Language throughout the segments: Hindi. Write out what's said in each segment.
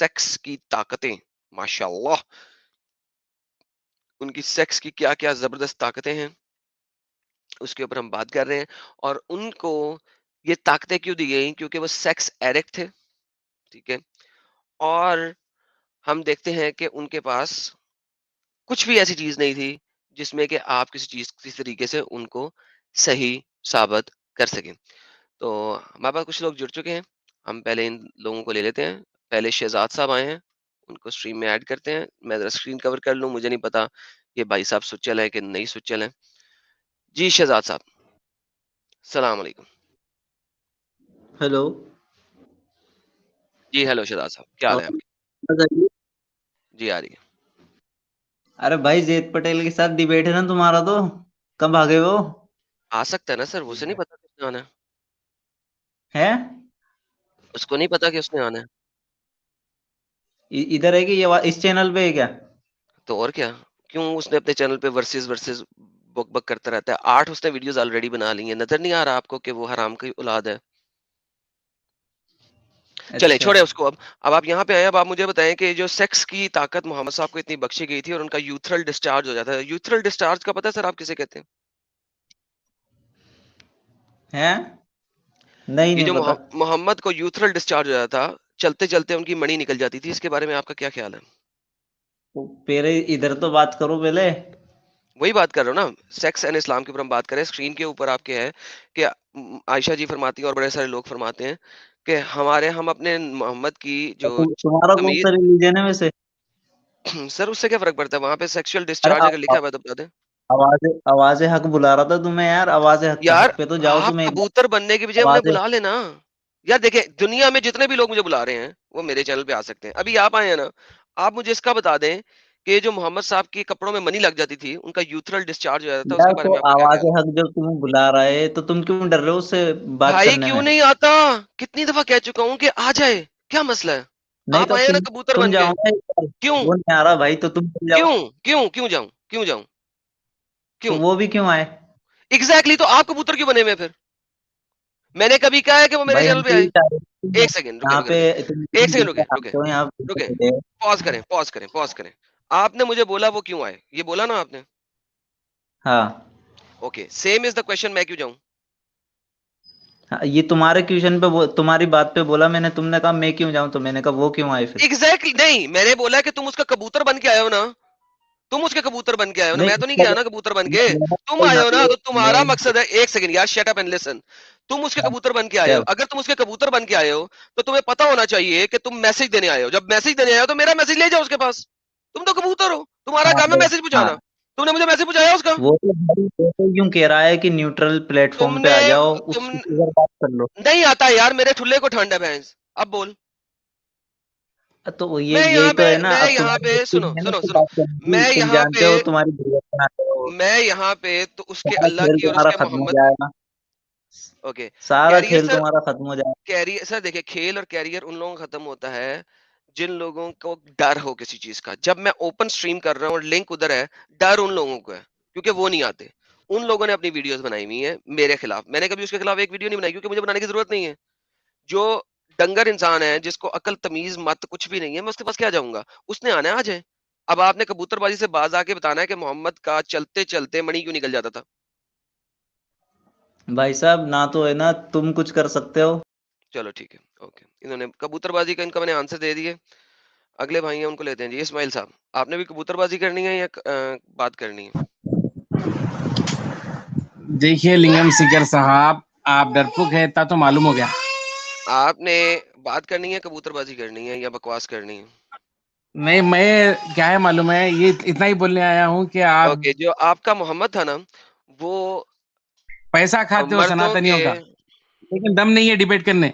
सेक्स की ताकतें, माशाल्लाह, उनकी सेक्स की क्या-क्या ज़बरदस्त ताकतें हैं, उसके ऊपर हम बात कर रहे हैं। और उनको ये ताकतें क्यों दी गई? क्योंकि वो सेक्स एडिक्ट थे, ठीक है? और हम देखते हैं कि उनके पास कुछ भी ऐसी चीज़ नहीं थी, जिसमें कि आप किसी तरीके से उनको सही साबित कर सकें। तो हमारे पास कुछ लोग जुड़ चुके हैं, हम पहले इन लोगों को ले लेते हैं। पहले शहज़ाद साहब आए हैं, उनको स्ट्रीम में ऐड करते हैं। मैं ज़रा स्क्रीन कवर कर लूँ, मुझे नहीं पता ये भाई साहब सुच्चल है कि नहीं सुच्चल हैं। जी शहज़ाद साहब, सलाम अलैकुम। हेलो। जी हेलो शहज़ाद साहब, क्या हाल और है आपके? बताइए। जी आ रही है। अरे भाई जैद पटेल के साथ डिबेट है ना तुम्हारा, तो कब भागे वो? आ सकता है ना सर, उसे नहीं पता कि उसने आना है? है? उसको नहीं पता कि उसने आना है? इधर है कि ये इस चैनल पे है क्या? तो और क्या? क्यों उसने अपने चैनल पे वर्सेस बक-बक करता रहता है? 8 उसने वीडियोज़ ऑलरेडी बना ली हैं, नज़र नहीं आ रहा आपको कि वो हराम की औलाद है? चलें, अच्छा। छोड़ें उसको अब। अब आप यहाँ पे आए, अब आप मुझे बताएँ कि जो सेक्स की ताकत मोहम्मद साहब को इतनी बख्शी गई थी और उनका यूथ्रल डिस्चार्ज हो जाता है। यूथ्रल डिस्चार्ज का पता है सर आप किसे कहते हैं? है? नहीं, ये नहीं जो पता। मोहम्मद को यूथ्रल डिस्चार्ज हो जाता था, चलते-चलते उनकी मणि निकल जाती थी, इसके बारे में आपका क्या ख़्याल है? तो पहले इधर तो बात करो पहले। वही बात कर रहा हूँ ना, सेक्स एंड इस्लाम के ऊपर हम बात करें। स्क्रीन के ऊपर आपके है कि आयशा जी फरमाती हैं और बड़े सारे लोग फरमाते हैं कि हम अपने मोहम्मद की जो तुम्हारा कौन तमीज़। सा रिलीजन है वैसे? सर उससे क्या फ़र्क पड़ता है? वहाँ पे सेक्सुअल अरे डिस्चार्ज अगर लिखा हुआ है तो बता दें। आवाज आवाज हक बुला रहा था तुम्हें यार, आवाज यार हक पे तो जाओ आप तुम एक कबूतर बनने की बजाय बार। उन्हें आवाज बुला लेना। यार देखिए, दुनिया में जितने भी लोग मुझे बुला रहे हैं, वो मेरे चैनल पे आ सकते हैं। अभी आप आए हैं ना, आप मुझे इसका बता दें कि जो मोहम्मद साहब के कपड़ों में मनी लग जाती थी, उनका यूथ्रल डिस्चार्ज हो जाता था, यार उसके बारे तो में आपका क्या आवाज ख़्याल है? हक जब तुम्हें बुला रहा है तो तुम क्यों डर रहे हो उससे बात भाई करने क्यों में? नहीं आता? कितनी दफ़ा कह चुका हूँ कि आ जाए, क्या मसला है? नहीं आप तो आए हैं ना कबूतर तुम बन के। जाओ ना एक बार। क्यों? वो नहीं आ रहा भाई तो तुम चल जाओ। क्यों? क्यों जाऊँ? क्यों जाऊँ? तो क्यों? वो भी क्यों आए? एग्ज़ैक्टली, तो आप कबूतर क्यों बने हुए हैं फिर? मैंने कभी कहा है कि वो मेरे भाई चैनल हम पे तो आए? यही चाह रहे थे कि 1 सेकंड रुके, यहाँ रुके, पे रुके। 1 तुम सेकंड रुके, रुके, आते हो यहाँ रुके। पे। पॉज़ करें। आपने मुझे बोला वो क्यों आए? ये बोला ना आपने? हाँ। Okay, same is the question, मैं क्यों जाऊँ? हाँ, ये तुम्हारे क्वेश्चन पे तुम्हारी बात पे बोला मैंने, तुमने कहा मैं क्यों जाऊं, तो मैंने कहा वो क्यों आए फिर? एग्ज़ैक्टली नहीं, मैंने बोला कि तुम उसका कबूतर बन के आए हो ना। तुम उसके कबूतर बन के आए हो ना, नहीं मैं तो नहीं गया ना कबूतर बन के। मैंने तुम बोल आए ना हो ना, ये तो तुम्हारा मैं मकसद है। 1 सेकंड यार, शट अप एंड लिसन। तुम उसके कबूतर बन के आए हो। चल। अगर तुम उसके कबूतर बन के आए हो, तो तुम्हें पता होना चाहिए कि तुम मैसेज देने आए हो। जब मैसेज देने आए हो, तो मेरा मैसेज ले जाओ उसके पास। तुम तो कबूतर हो, तुम्हारा हाँ काम है मैसेज पहुँचाना। हाँ, तुमने मुझे मैसेज पहुँचाया उसका? वो तो यूं कह रहा है कि न्यूट्रल प्लेटफॉर्म पे तुमने आ जाओ, तुम उसकी अगर बात कर लो। नहीं आता यार, मेरे ठुल्ले को ठंड है भैंस। अब बोल। तो ये यही तो है ना, मैं अब यहाँ तुम्हारी पे गलती सुनो, नहीं है ना सुनो, उससे सुनो। बात करने की, मैं तुम यहाँ जानते पे हो तुम्हारी जरूरत बनाते हो। मैं यहाँ पे तो उसके सारा अल्लाह खेल की और तुम्हारा उसके खत्म हो मोहम्मद। जाएगा। ओके। सारा कैरियर खेल सर, तुम्हारा खत्म हो जाएगा। कैरियर सर देखिए, खेल और कैरियर उन लोगों का खत्म होता है जिन लोगों को डर हो किसी चीज का। जब मैं ओपन स्ट्रीम कर रहा हूँ और लिंक उधर है, डर उन लोगों को है, क्योंकि वो नहीं आते। उन लोगों ने अपनी वीडियोस बनाई हुई है मेरे खिलाफ। मैंने कभी उसके खिलाफ एक वीडियो नहीं बनाई, क्योंकि मुझे बनाने की जरूरत नहीं है। जो डंगर इंसान है, जिसको अकल तमीज मत कुछ भी नहीं है, मैं उसके पास क्या जाऊंगा? उसने आना है, आ जाए। अब आपने कबूतरबाजी से बाज आके बताना है कि मोहम्मद का चलते चलते मणि क्यों निकल जाता था। भाई साहब ना तो है ना तुम कुछ कर सकते हो। चलो ठीक है। ओके, इन्होंने कबूतरबाजी का इनका मैंने आंसर दे दिए। अगले भाई हैं, उनको लेते हैं जी। इस्माइल साहब, आपने भी कबूतरबाजी करनी है या बात करनी है? देखिए लिंगम सिकर साहब, आप डरपोक है इतना तो मालूम हो गया। आपने बात करनी है, कबूतरबाजी करनी है या बकवास करनी है? नहीं, मैं क्या है मालूम है, ये इतना ही बोलने आया हूँ कि आप ओके, जो आपका मोहम्मद था ना, वो पैसा खाते हो मर्दों के। सनातनियों का, लेकिन दम नहीं है डिबेट करने।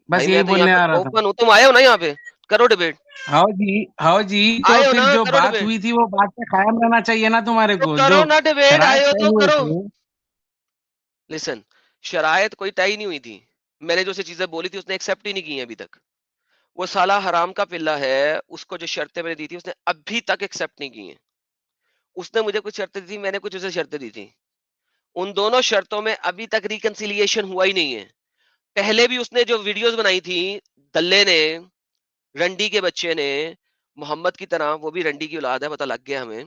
बस भाई यही मैं तो यहाँ बोलने पे आ रहा था। ओपन हूँ, तुम आए हो ना यहाँ पे, करो डिबेट। हाँ जी, हाँ जी, तो आए हो फिर ना, जो करो बात डिबेट। हुई थी वो बात पे कायम रहना चाहिए ना तुम्हारे तो को, करो जो ना डिबेट, शराइत आए हो तय तो हुए करो। थे। लिसन, शरायत कोई तय नहीं हुई थी। मैंने जो सी चीजें बोली थी उसने एक्सेप्ट ही नहीं की हैं अभी तक। वो साला हराम का पिल्ला है, उसको जो शर्तें मैंने दी थी उसने अभी तक एक्सेप्ट नहीं की हैं। उसने मुझे कुछ शर्तें दी थी, मैंने कुछ उसे शर्तें दी थी। उन दोनों शर्तों में अभी तक रिकंसिलिएशन हुआ ही नहीं है। पहले भी उसने जो वीडियोस बनाई थी, दल्ले ने, रंडी के बच्चे ने मोहम्मद की तरह, वो भी रंडी की औलाद है, पता लग गया हमें,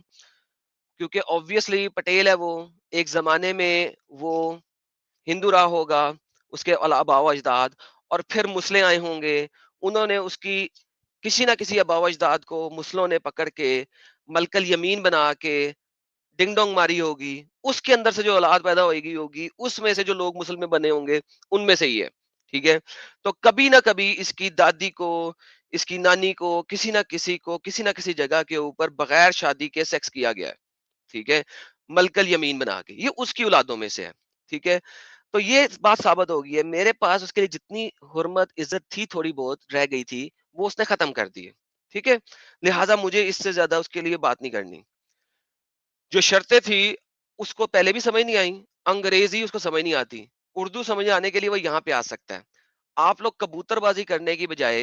क्योंकि ऑब्वियसली पटेल है वो, एक ज़माने में वो हिंदू रहा होगा, उसके आबाओ-अजदाद, और फिर मुस्लिम आए होंगे, उन्होंने उसकी किसी ना किसी आबाओ-अजदाद को मुस्लिमों ने पकड़ के मलकल यमीन बना के डिंग डोंग मारी होगी, उसके अंदर से जो औलाद पैदा होगी होगी, उसमें से जो लोग मुसलमान बने होंगे, उनमें से ही है। ठीक है? तो कभी ना कभी इसकी दादी को, इसकी नानी को, किसी ना किसी जगह के ऊपर बगैर शादी के सेक्स किया गया है। ठीक है? मलकल यमीन बना के, ये उसकी औलादों में से है। ठीक है? तो ये बात साबित हो गई है। मेरे पास उसके लिए जितनी हुर्मत, इज्जत थी, थोड़ी बहुत रह गई थी, वो उसने खत्म कर दी है। ठीक है? लिहाजा मुझे इससे ज्यादा उसके लिए बात नहीं करनी। जो शर्तें थी, उसको पहले भी समझ नहीं आई, अंग्रेजी उसको समझ नहीं आती, उर्दू समझ आने के लिए वो यहाँ पे आ सकता है। आप लोग कबूतरबाजी करने की बजाय,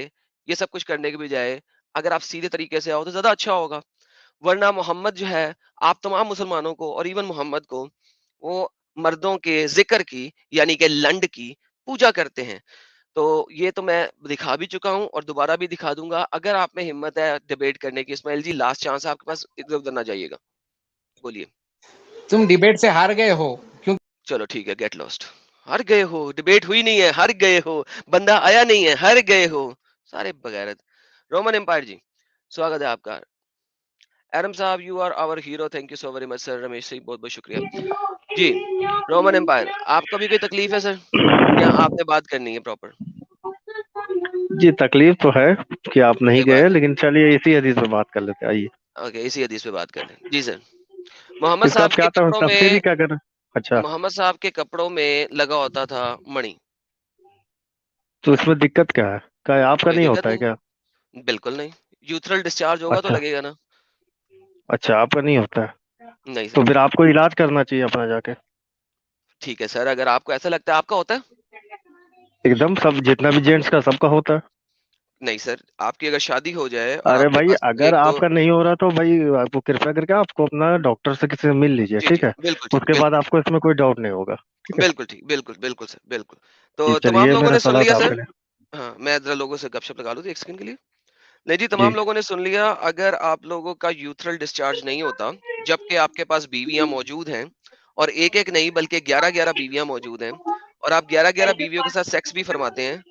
ये सब कुछ करने की बजाय, अगर आप सीधे तरीके से आओ तो ज्यादा अच्छा होगा। वरना मोहम्मद जो है, आप तमाम मुसलमानों को और इवन मोहम्मद को, वो मर्दों के जिक्र की, यानी कि लंड की पूजा करते हैं। तो ये तो मैं दिखा भी चुका हूँ और दोबारा भी दिखा दूंगा। अगर आप में हिम्मत है डिबेट करने की, इस्माइल जी लास्ट चांस है आपके पास, इधर उधर ना जाइएगा, बोलिए। तुम डिबेट से हार गए हो, क्यों? चलो ठीक है, गेट लॉस्ट। हार गए हो, डिबेट हुई नहीं है, हार गए हो, बंदा आया नहीं है, हार गए हो, सारे बगैरत। रोमन एम्पायर जी, स्वागत है आपका। एरम साहब, you are our hero, thank you so very much sir. Ramesh Singh, बहुत बहुत शुक्रिया जी। रोमन एम्पायर, आपको भी कोई तकलीफ है सर, या आपने बात करनी है प्रॉपर? जी तकलीफ तो है कि आप नहीं क्या बात गए, है? लेकिन चलिए इसी हदीस पे बात कर लेते हैं, आइए। ओके, इसी हदीस पे बात कर लें जी सर। मोहम्मद इसका आप साहब के क्या कपड़ों तफसीली में, क्या कर? अच्छा, मोहम्मद साहब के कपड़ों में लगा होता था मणि। तो इसमें दिक्कत क्या है? क्या आपका कोई नहीं दिक्कत होता है नहीं, क्या? बिल्कुल नहीं। यूथरल डिस्चार्ज होगा तो अच्छा, लगेगा ना। अच्छा आपका नहीं होता है, नहीं तो सर। फिर आपको इलाज करना चाहिए अपना जाके। ठीक है सर, अगर आपको ऐसा लगता है, आपका होता है? एकदम, सब जितना भी जेंट्स का सबका होता है। नहीं सर, आपकी अगर शादी हो जाए और अरे आपके भाई, पास अगर एक दो, आपका नहीं हो रहा तो भाई आपको कृपया करके आपको अपना डॉक्टर से किसी से मिल लीजिए, जी ठीक जी, है? बिल्कुल ठीक, उसके बाद बिल्कुल आपको इसमें कोई डाउट नहीं होगा, ठीक है? बिल्कुल ठीक, बिल्कुल बिल्कुल सर, बिल्कुल। जी तो तमाम चलिए, लोगों मेरा ने सुन सलाह लिया था आपके सर। लिए। हाँ, मैं जरा लोगों से गपशप लगा लूं एक सेकंड के लिए। नहीं जी, जी तमाम लोगों ने सुन लिया। अगर आप लोगों का यूथरल डिस्चार्ज नहीं होता, जबकि आपके पास बीवियां मौजूद हैं, और एक एक नहीं बल्कि 11-11 बीवियां मौजूद हैं, और आप 11-11 बीवियों के साथ सेक्स भी फरमाते हैं,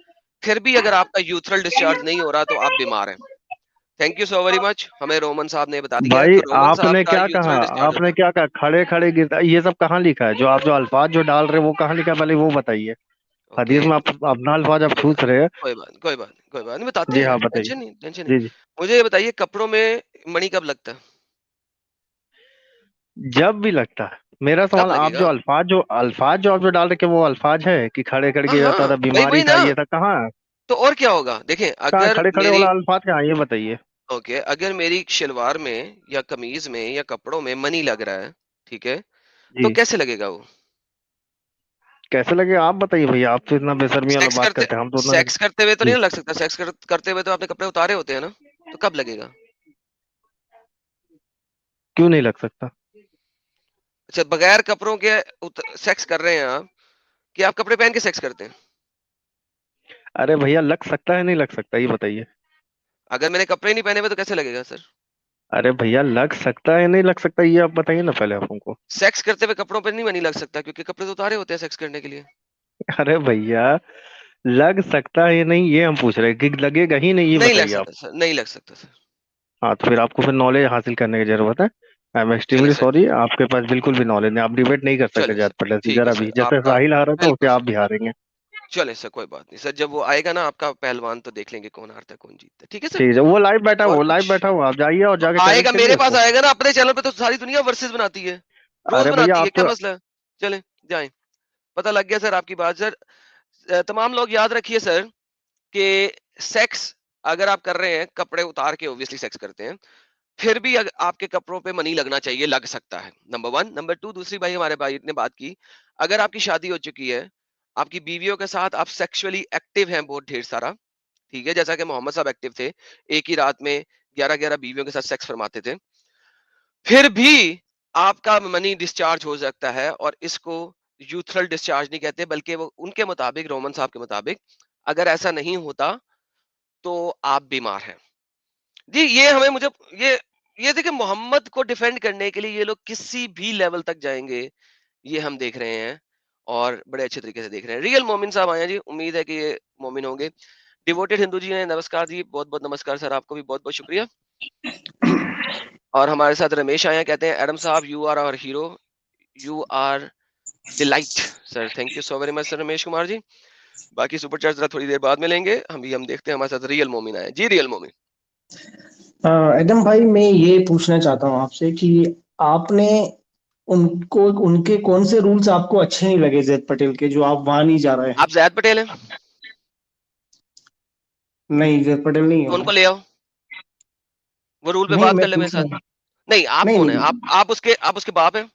फिर भी अगर आपका यूथरल डिस्चार्ज नहीं हो रहा तो आप बीमार हैं। Thank you so very much, हमें रोमन साहब ने बता दिया है भाई, कि रोमन साहब आपने का क्या कहा? यूथरल डिस्चार्ज आपने होता क्या कहा? खड़े खड़े गिरता, ये सब कहाँ लिखा है? जो अल्फाज जो डाल रहे हैं वो कहाँ लिखा है, पहले वो बताइए। है। ओके, हदीस में आप अपना अल्फाज आप पूछ रहे हैं। कोई बात नहीं, कोई बात नहीं, कोई बात नहीं, बताते जी हैं, हाँ, बताइए। टेंशन नहीं, टेंशन नहीं। जी जी। मुझे ये बताइए, कपड़ों में मणि कब लगता है? जब भी लगता है। मेरा कब सवाल, आप लगेगा? जो आप जो डाल रखे हैं, वो अल्फाज है कि खड़े खड़े हाँ किया जाता हाँ, था, वही बीमारी वही था, ना। ये था, कहाँ है? तो और क्या होगा, देखें, कहाँ अगर खड़े खड़े मेरी, वाला अल्फाज कहाँ है, ये बताइए। ओके, अगर मेरी शलवार में या कमीज में या कपड़ों में मनी लग रहा है, ठीक है, तो जी, कैसे लगेगा वो? कैसे लगे आप बताइए भैया, आप तो इतना बेशर्मी वाला सेक्स बात करते, करते हैं, हम तो उतना। सेक्स करते हुए तो जी, नहीं ना लग सकता। करते हुए तो आपने कपड़े उतारे होते हैं ना, तो कब लगेगा? क्यों नहीं लग सकता? अच्छा, बगैर कपड़ों के सेक्स कर रहे हैं आप, कि आप कपड़े पहन के सेक्स करते हैं? अरे भैया, लग सकता है नहीं लग सकता, ये बताइए। अगर मैंने कपड़े नहीं पहने हुए तो कैसे लगेगा सर? अरे भैया, लग सकता है नहीं लग सकता, ये आप बताइए ना पहले आप हमको। सेक्स करते हुए कपड़ों पर नहीं मनी लग सकता, क्योंकि कपड़े तो उतारे होते हैं सेक्स करने के लिए। अरे भैया, लग सकता है नहीं ये हम पूछ रहे हैं कि लगेगा ही नहीं, ये नहीं लग बताइए आप। सकता सर, नहीं लग सकता सर। हाँ, तो फिर आपको फिर नॉलेज हासिल करने की जरूरत है। आई एम चले एक्सट्रीमली सर, सॉरी, आपके पास बिल्कुल भी नॉलेज नहीं, आप डिबेट नहीं कर सकते चले जात सर, पड़े से ठीक है जरा भी, सर जैसे आपका, साहिल हारा था वैसे बिल्कुल आप सर, भी हारेंगे। चले सर, कोई बात नहीं सर, जब वो आएगा ना आपका पहलवान, तो देख लेंगे कौन हारता है कौन जीतता है, ठीक है सर। ठीक है, और वो कुछ, लाइव बैठा हुआ, आप जाइए और तो जाके चैलेंज आएगा करिए मेरे पास, उसको। आएगा ना अपने चैनल पे, तो सारी दुनिया वर्सेस बनाती है, रोज अरे भैया, बनाती है, आप क्या तो, मसला है? चले, जाएं। पता लग गया सर आपकी बात सर। तमाम लोग याद रखिए सर कि सेक्स अगर आप कर रहे हैं, कपड़े उतार के ऑब्वियसली सेक्स करते हैं, फिर भी आपके कपड़ों पे मनी लगना चाहिए, लग सकता है, नंबर वन। नंबर टू, दूसरी भाई हमारे भाई ने बात की, अगर आपकी शादी हो चुकी है, आपकी बीवियों के साथ आप सेक्सुअली एक्टिव हैं बहुत ढेर सारा, ठीक है, जैसा कि मोहम्मद साहब एक्टिव थे, एक ही रात में 11-11 बीवियों के साथ सेक्स फरमाते थे, फिर भी आपका मनी डिस्चार्ज हो सकता है, और इसको यूथरल डिस्चार्ज नहीं कहते, बल्कि वो उनके मुताबिक, रोमन साहब के मुताबिक, अगर ऐसा नहीं होता तो आप बीमार हैं। जी, ये हमें मुझे ये देखिए, मोहम्मद को डिफेंड करने के लिए ये लोग किसी भी लेवल तक जाएँगे, ये हम देख रहे हैं और बड़े अच्छे तरीके से देख रहे हैं। रियल मोमिन साहब आए हैं जी, उम्मीद है कि ये मोमिन होंगे। डिवोटेड हिंदू जी हैं, नमस्कार जी, बहुत-बहुत नमस्कार सर, आपको भी बहुत-बहुत शुक्रिया। और हमारे साथ रमेश आए हैं, कहते हैं एडम साहब you are our hero, you are delight. Sir thank you so very much sir Ramesh Kumar ji. बाकी सुपर चैट जरा थोड़ी देर बाद मिलेंगे, हम देखते हैं हमारे साथ रियल मोमिन आए। जी रियल मोमिन। एडम भाई, मैं ये पूछना चाहता हूँ आपसे कि आपने उनको उनके कौन से रूल्स आपको अच्छे नहीं लगे जैद पटेल के, जो आप वहां नहीं जा रहे हैं? आप जैद पटेल हैं? नहीं, जैद पटेल नहीं तो हूँ उनको मैं। ले आओ, वो रूल पे नहीं, बात मैं कर ले मेरे पूछ रहा साथ। हूँ। नहीं, आप नहीं कौन है? नहीं, आप उसके बाप हैं?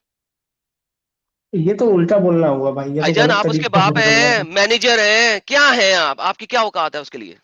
ये तो उल्टा बोलना हुआ भाई, ये तो भाईजान गलत आप उसके तरीके से बाप निकल रहा हैं, है। मैनेजर हैं, क्या हैं आप? आपकी क्या औकात है उसके लिए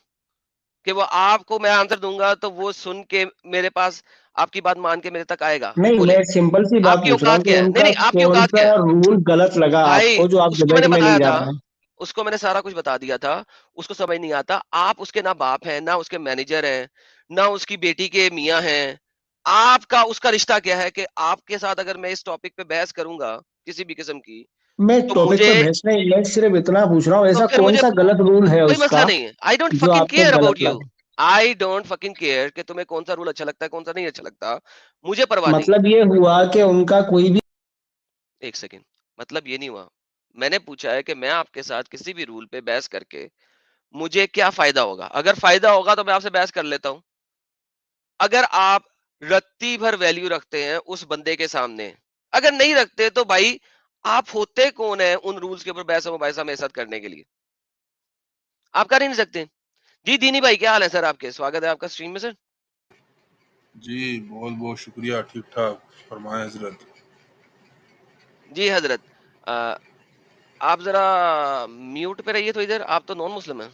कि वो आपको मैं आंसर दूंगा तो वो सुन के मेरे पास आपकी बात मान के मेरे तक आएगा? नहीं, मैं बोलिए, सिंपल सी बात आपकी पूछ रहा औकात हूँ कि क्या है? नहीं उनका नहीं, आपकी कौन औकात क्या सा है? रूल गलत लगा भाई, आपको जो आप उसको डिबेट मैंने में बताया नहीं जा था, रहे हैं? उसको मैंने सारा कुछ बता दिया था, उसको समझ नहीं आता। आप उसके ना बाप हैं, ना उसके मैनेजर हैं, ना उसकी बेटी के मियाँ हैं। आपका उसका रिश्ता क्या है कि आपके साथ अगर मैं इस टॉपिक पे बहस करूँगा, किसी भी किस्म की, मैं तो टॉपिक पे मुझे बहस नहीं, मैं सिर्फ इतना पूछ रहा हूँ, तो ऐसा फिर कौन मुझे सा गलत रूल है कोई मसला उसका नहीं है। आई डोंट जो फकिंग आपको केयर गलत अबाउट यू। लगा? आई डोंट फकिंग केयर कि तुम्हें कौन सा रूल अच्छा लगता है, कौन सा नहीं अच्छा लगता। मुझे परवाह नहीं। मतलब ये हुआ कि उनका कोई भी। एक सेकंड, मतलब ये नहीं हुआ। मैंने पूछा है कि मैं आपके साथ किसी भी रूल पे बहस करके मुझे क्या फायदा होगा? अगर फायदा होगा तो मैं आपसे बहस कर लेता हूँ। अगर आप रत्ती भर वैल्यू रखते हैं उस बंदे के सामने, अगर नहीं रखते तो भाई आप होते कौन है उन रूल्स के ऊपर बहस मुबाहिसा मेरे साथ करने के लिए? आप कर ही नहीं सकते। जी दीनी भाई, क्या हाल है सर आपके? स्वागत है आपका स्ट्रीम में सर। जी बहुत बहुत शुक्रिया, ठीक ठाक फरमाएं हजरत। जी हजरत, अ, आप जरा म्यूट पे रहिए थोड़ी देर, आप तो नॉन मुस्लिम हैं।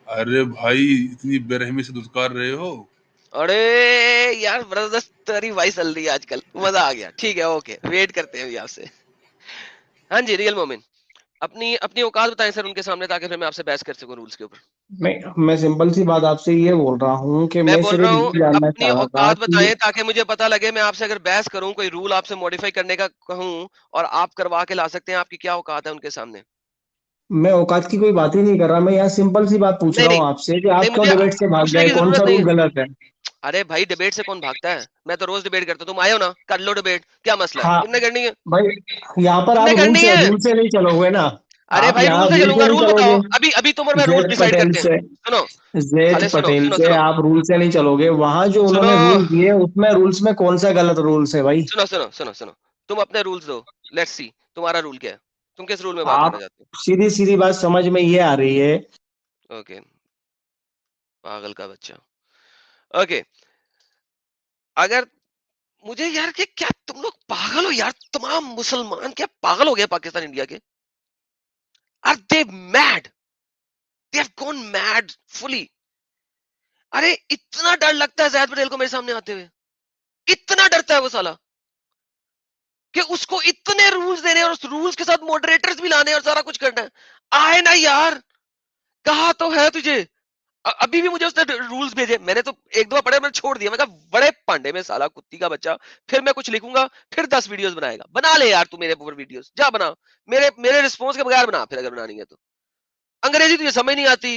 अरे भाई, इतनी बेरहमी से दुत्कार रहे हो? अरे यार, जबरदस्त तेरी वॉइस चल रही है आजकल, मजा आ गया। ठीक है, ओके, वेट करते हैं अभी आपसे। हाँ जी रियल मोमिन, अपनी अपनी औकात बताएं सर उनके सामने, ताकि फिर मैं आपसे बहस कर सकूं रूल्स के ऊपर। मैं सिंपल सी बात आपसे ये बोल रहा हूँ कि मैं मैं बोल सिर्फ रहा हूँ ये जानना अपनी चाह रहा था औकात कि बताएं, ताकि मुझे पता लगे मैं आपसे अगर बहस करूं, कोई रूल आपसे मॉडिफाई करने का कहूं और आप करवा के ला सकते हैं, आपकी क्या औकात है उनके सामने? मैं औकात की कोई बात ही नहीं कर रहा। मैं यहाँ सिंपल सी बात पूछ नहीं रहा नहीं हूँ आपसे कि नहीं, आप क्यों मुझे डिबेट से भाग पूछने गए, की कौन सा जरूरत नहीं रूल है। गलत है? अरे भाई, डिबेट से कौन भागता है? मैं तो रोज डिबेट करता हूँ, तुम आए हो ना, कर लो डिबेट, क्या मसला है? हाँ कितने करनी है? भाई, यहाँ पर आप कितने करनी है? रूल से नहीं चलोगे ना? अरे आप भाई, यहाँ रूल से रूल चलूंगा, से नहीं रूल बताओ। चलोगे। अभी अभी तुम और मैं रूल जैद डिसाइड पटेल करते हैं। से सुनो, जैद साले सुनो पटेल सुनो से सुनो आप रूल से नहीं चलोगे। वहां जो सुनो उन्होंने रूल दिए उसमें रूल्स में कौन सा गलत रूल्स है भाई? सुनो सुनो सुनो सुनो, तुम अपने रूल्स दो, लेट्स सी तुम्हारा रूल क्या है, तुम किस रूल में बात करना आप चाहते सीधी सीधी बात समझ में ये आ रही है। हो? ओके, पागल का बच्चा। ओके, अगर मुझे यार, कि क्या तुम लोग पागल हो यार? तमाम मुसलमान क्या पागल हो गए पाकिस्तान इंडिया के? Are they mad? They have gone mad fully. अरे इतना डर लगता है जैद पटेल को मेरे सामने आते हुए, इतना डरता है वो साला कि उसको इतने रूल्स देने और उस रूल्स के साथ मॉडरेटर्स भी लाने और सारा कुछ करना है। आए ना यार, कहा तो है तुझे। अभी भी मुझे उसने रूल्स भेजे, मैंने तो एक दो पढ़े, मैंने छोड़ दिया। मैं कहा बड़े पांडे में साला, कुत्ती का बच्चा। फिर मैं कुछ लिखूंगा, फिर 10 वीडियोस बनाएगा। बना ले यार तू मेरे ऊपर वीडियोस, जा बना। मेरे रिस्पॉन्स के बगैर बना, फिर अगर बनानी है तो। अंग्रेजी तुझे समझ नहीं आती,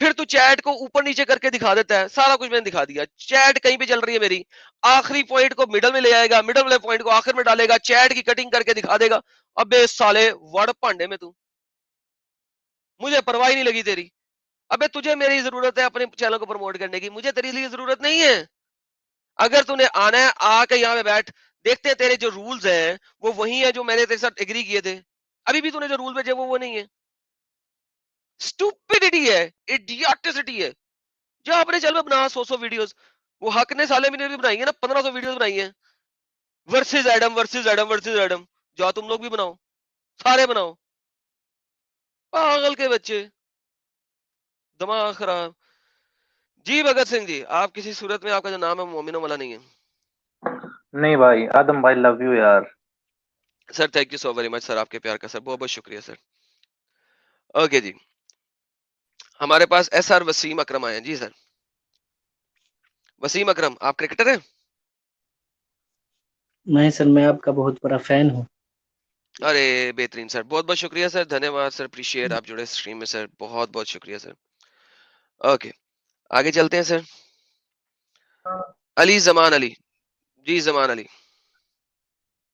फिर तू चैट को ऊपर नीचे करके दिखा देता है। सारा कुछ मैंने दिखा दिया, चैट कहीं पे चल रही है मेरी, आखिरी पॉइंट को मिडल में ले आएगा, मिडल वाले पॉइंट को आखिर में डालेगा, चैट की कटिंग करके दिखा देगा। अबे साले वड़ पांडे में तू, मुझे परवाह ही नहीं लगी तेरी। अबे तुझे मेरी जरूरत है अपने चैनल को प्रमोट करने की, मुझे तेरी लिए जरूरत नहीं है। अगर तूने आना है आके यहाँ पे बैठ, देखते हैं तेरे जो रूल्स हैं वो वही है जो मैंने तेरे साथ एग्री किए थे। अभी भी तूने जो रूल भेजे वो नहीं है। स्टूपिडिटी है, इडियोटिसिटी है। जो अपने चैनल में बना 100 वीडियोस, वो हक ने साले मैंने भी बनाई है ना, 1500 वीडियोस बनाई है, versus Adam versus Adam versus Adam. जाओ तुम लोग भी बनाओ, सारे बनाओ, पागल के बच्चे, दिमाग खराब। जी भगत सिंह जी, आप किसी सूरत में आपका जो नाम है मोमिनो वाला नहीं है। नहीं भाई, आदम भाई लव यू यार। Sir thank you so very much sir, आपके प्यार का सर बहुत बहुत शुक्रिया सर। ओके जी, हमारे पास SR वसीम अकरम आए हैं। जी सर। वसीम अकरम, आप क्रिकेटर हैं? नहीं सर, मैं आपका बहुत बड़ा फैन हूँ। अरे बेहतरीन सर, बहुत बहुत शुक्रिया सर, धन्यवाद सर, अप्रिशिएट आप जुड़े स्ट्रीम में सर, बहुत बहुत शुक्रिया सर। ओके, आगे चलते हैं सर। अली जमान अली। जी जमान अली।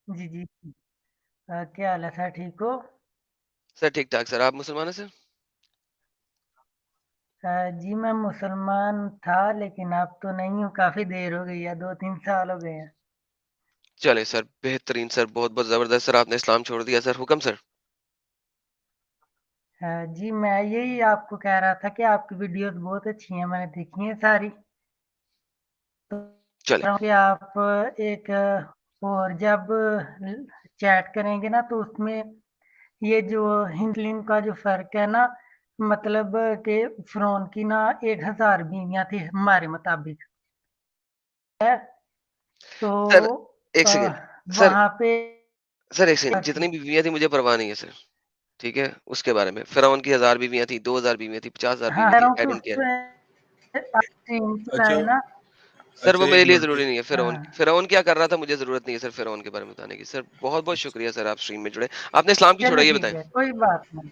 जी जी। क्या हाल है सर, ठीक हो? सर ठीक ठाक सर, आप मुसलमान हैं सर? जी मैं मुसलमान था, लेकिन अब तो नहीं हूँ, काफी देर हो गई है, 2-3 साल हो गए हैं। चले सर, बेहतरीन सर, बहुत बहुत जबरदस्त सर, आपने इस्लाम छोड़ दिया सर, हुक्म सर। जी मैं यही आपको कह रहा था कि आपकी वीडियोस बहुत अच्छी हैं, मैंने देखी हैं सारी। तो चले कि आप एक और जब चैट करेंगे ना, तो उसमें ये जो हिंदलिंग का जो फर्क है ना, मतलब कि फिरौन की ना 1000 बीवियां थी हमारे मुताबिक है। तो सर, एक सेकेंड सर, वहां पे सर एक सेकेंड, जितनी बीवियां थी मुझे परवाह नहीं है सर, ठीक है? उसके बारे में फिरौन की 1000 बीवियां थी, 2000 बीवियां थी, 50,000 हाँ बीवी कह थी, रहा हूँ आई कि डोंट केयर। उसमें स्ट्रीम अच्छा है ना। सर वो अच्छा, मेरे एक लिए मिनट जरूरी नहीं है, फिरौन हाँ फिरौन क्या कर रहा था मुझे जरूरत नहीं है सर फिरौन के बारे में बताने की। सर बहुत बहुत शुक्रिया सर, आप स्ट्रीम में जुड़े। आपने इस्लाम की छोड़ा, चलो ये ठीक बताएं। है, कोई बात नहीं।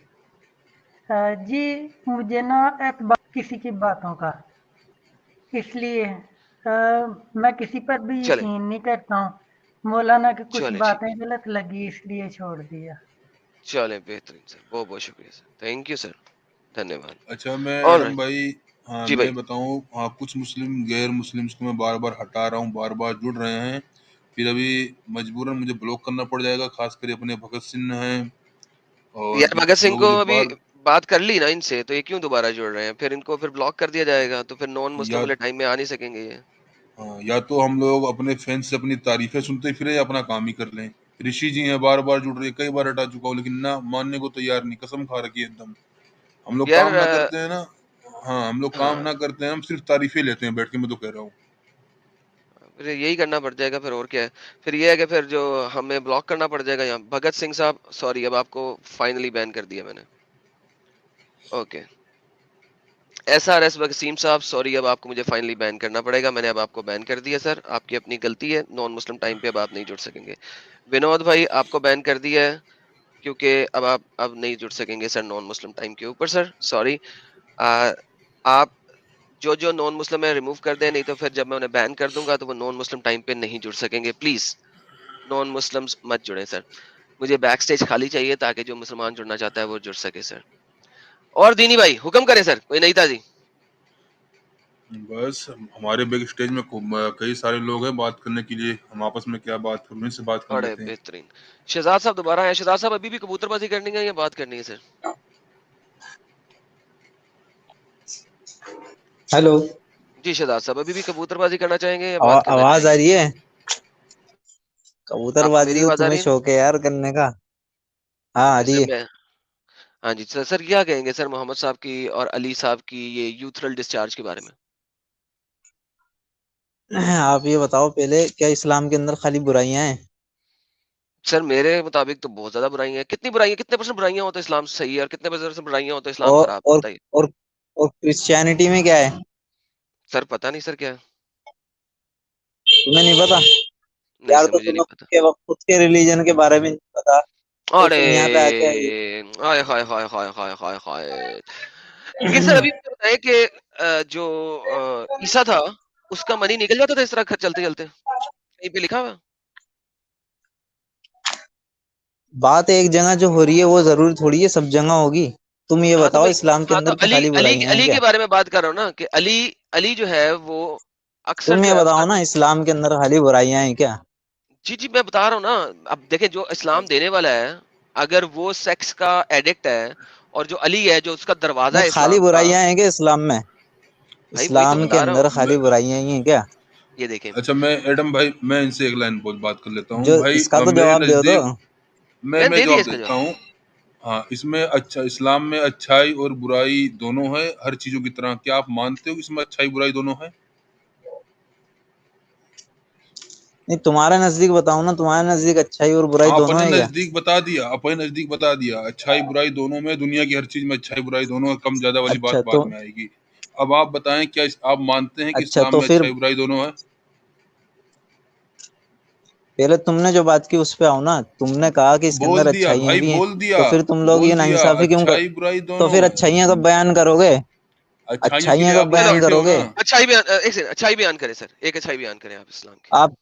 जी मुझे ना एतबार किसी की बातों का, इसलिए मैं किसी पर भी चले यकीन नहीं करता हूँ। मौलाना की कुछ चले ठीक बातें है, गलत लगी, इसलिए छोड़ दिया। चले बेहतरीन सर, बहुत बहुत शुक्रिया सर, थैंक यू सर, धन्यवाद। अच्छा, मैं और एडम भाई, हाँ जी मैं भाई। बताऊँ, हाँ कुछ मुस्लिम गैर मुस्लिम्स को मैं बार बार हटा रहा हूँ, बार बार जुड़ रहे हैं, फिर अभी मजबूरन मुझे ब्लॉक करना पड़ जाएगा, खासकर अपने भगत सिंह हैं और यार भगत सिंह लोग को मुझे अभी बार, बात कर ली ना इनसे, तो ये क्यों दोबारा जुड़ रहे हैं? फिर इनको फिर ब्लॉक कर दिया जाएगा, तो फिर नॉन मुस्लिम या वाले टाइम में आ नहीं सकेंगे ये। हाँ, या तो हम लोग अपने फैंस से अपनी तारीफें सुनते फिरे या अपना काम ही कर लें। ऋषि जी हैं, बार बार जुड़ रहे, कई बार हटा चुका हूँ, लेकिन ना मानने को तैयार नहीं, कसम खा रखी है एकदम। हम लोग यार काम ना करते हैं ना, हाँ हम लोग काम हाँ, ना करते हैं, हम सिर्फ तारीफें लेते हैं बैठ के, मैं तो कह रहा हूँ। फिर यही करना पड़ जाएगा, फिर और क्या है? फिर ये है कि फिर जो हमें ब्लॉक करना पड़ जाएगा यहाँ। भगत सिंह साहब सॉरी, अब आपको फाइनली बैन कर दिया मैंने। ओके। SRS वसीम साहब सॉरी, अब आपको मुझे फाइनली बैन करना पड़ेगा, मैंने अब आपको बैन कर दिया सर, आपकी अपनी गलती है, नॉन मुस्लिम टाइम पे अब आप नहीं जुड़ सकेंगे। विनोद भाई आपको बैन कर दिया है, क्योंकि अब आप अब नहीं जुड़ सकेंगे सर नॉन मुस्लिम टाइम के ऊपर सर, सॉरी। आप जो जो नॉन मुस्लिम है रिमूव कर दें, नहीं तो फिर जब मैं उन्हें बैन कर दूंगा तो वो नॉन मुस्लिम टाइम पे नहीं जुड़ सकेंगे। प्लीज नॉन मुस्लिम्स मत जुड़े सर, मुझे बैक स्टेज खाली चाहिए ताकि जो मुसलमान जुड़ना चाहता है वो जुड़ सके सर। और दीनी भाई हुक्म करें सर, कोई नहीं था जी। बस हमारे बैक स्टेज में कई सारे लोग हैं बात करने के लिए, हम आपस में क्या बात करूं, इनसे बात कर बड़े लेते हैं। बेहतरीन। शहजाद साहब दोबारा आए। शहजाद साहब अभी भी कबूतरबाजी करनी है या बात करनी है सर? हेलो। जी शहजाद साहब अभी भी कबूतरबाजी करना चाहेंगे या बात करना आवाज आ चाहेंगे? रही है? आपको कबूतरबाजी मेरी तो आवाज आ तुम्हें रही है ना? शौक है यार करने का। हाँ आ ओके रही सर, है। मैं हाँ जी सर, सर क्या कहेंगे सर मोहम्मद साहब की और अली साहब की ये यूथरल डिस्चार्ज के बारे में? आप ये बताओ पहले, क्या इस्लाम के अंदर खाली बुराइयां हैं? सर मेरे मुताबिक तो बहुत ज्यादा बुराई है। कितनी बुराई है, कितने परसेंट बुराइयां हो तो इस्लाम सही है और कितने परसेंट बुराइयां हो तो इस्लाम और खराब, और बताइए। और और क्रिश्चियनिटी में क्या है? सर पता नहीं सर क्या है। तुम्हें नहीं पता? नहीं यार सर तो मुझे नहीं तुम्हें पता। खुद के रिलीजन के बारे में नहीं पता, तो अरे तुम यहाँ पे आके हाय हाय हाय हाय हाय हाय हाय। लेकिन सर अभी मुझे बताएं कि जो ईसा था उसका मनी निकल जाता था इस तरह चलते चलते, कहीं पे लिखा हुआ? बात एक जगह जो हो रही है वो जरूरी थोड़ी है सब जगह होगी। तुम ये हाँ तो बताओ मैं इस्लाम के हाँ तो अंदर क्या अली खाली अली बुराइयां हैं अली के क्या? बारे में बात कर रहा हूँ ना कि अली अली जो है वो अक्सर तुम जो ये है उसका। बताओ ना इस्लाम के अंदर खाली बुराइयां हैं क्या? जी जी मैं बता रहा हूँ ना, अब देखें जो इस्लाम देने वाला है, अगर वो सेक्स का एडिक्ट है और जो अली है जो उसका दरवाजा नहीं है खाली इस्लाम का। बुराइयां हैं क्या इस्लाम में? भाई वही तो इस्लाम के बता रहा अंदर हूँ, खाली बुराइयां ही हैं क्या? ये देखें। अच्छा, मैं एडम भाई, मैं इनसे एक लाइन बोल बात कर लेता हूँ जो भाई, इसका तो मेरे जवाब दो तो। नजदीक, मैंने मैं दे दिया जवाब इसका देता जवाब। हूँ। हाँ, इसमें अच्छा, इस्लाम में अच्छाई और बुराई दोनों है, हर चीजों की तरह। क्या आप मानते हो कि इसमें अच्छाई बुराई दोनों है? नहीं, तुम्हारे नजदीक बताओ ना, तुम्हारे नजदीक अच्छाई और बुराई हाँ, दोनों अपने है क्या? नजदीक बता दिया, अपने नजदीक बता दिया, अच्छाई बुराई दोनों में, दुनिया की हर चीज में अच्छाई बुराई दोनों है, कम ज्यादा वाली अच्छा बात तो बाद में आएगी। अब आप बताएं, क्या आप मानते हैं कि अच्छा इस्लाम तो में फिर अच्छाई बुराई दोनों है? पहले तुमने जो बात की उस पे आओ ना। तुमने कहा कि इसके अंदर बोल दिया अच्छाइयाँ भाई, भी हैं, बोल दिया, तो फिर तुम लोग ये बोल दिया, नाइंसाफी क्यों कर? अच्छाई बुराई तो दोनों। फिर अच्छाइयाँ कब बयान करोगे? अच्छाइयों के अच्छाइयाँ लिए कब आप तो चलो बयान बैठे हो करोगे? ना। अच्छाई बयान, एक सेकंड, अच्छाई बयान करें सर, एक अच्छाई बयान करें आप इस्लाम की। आप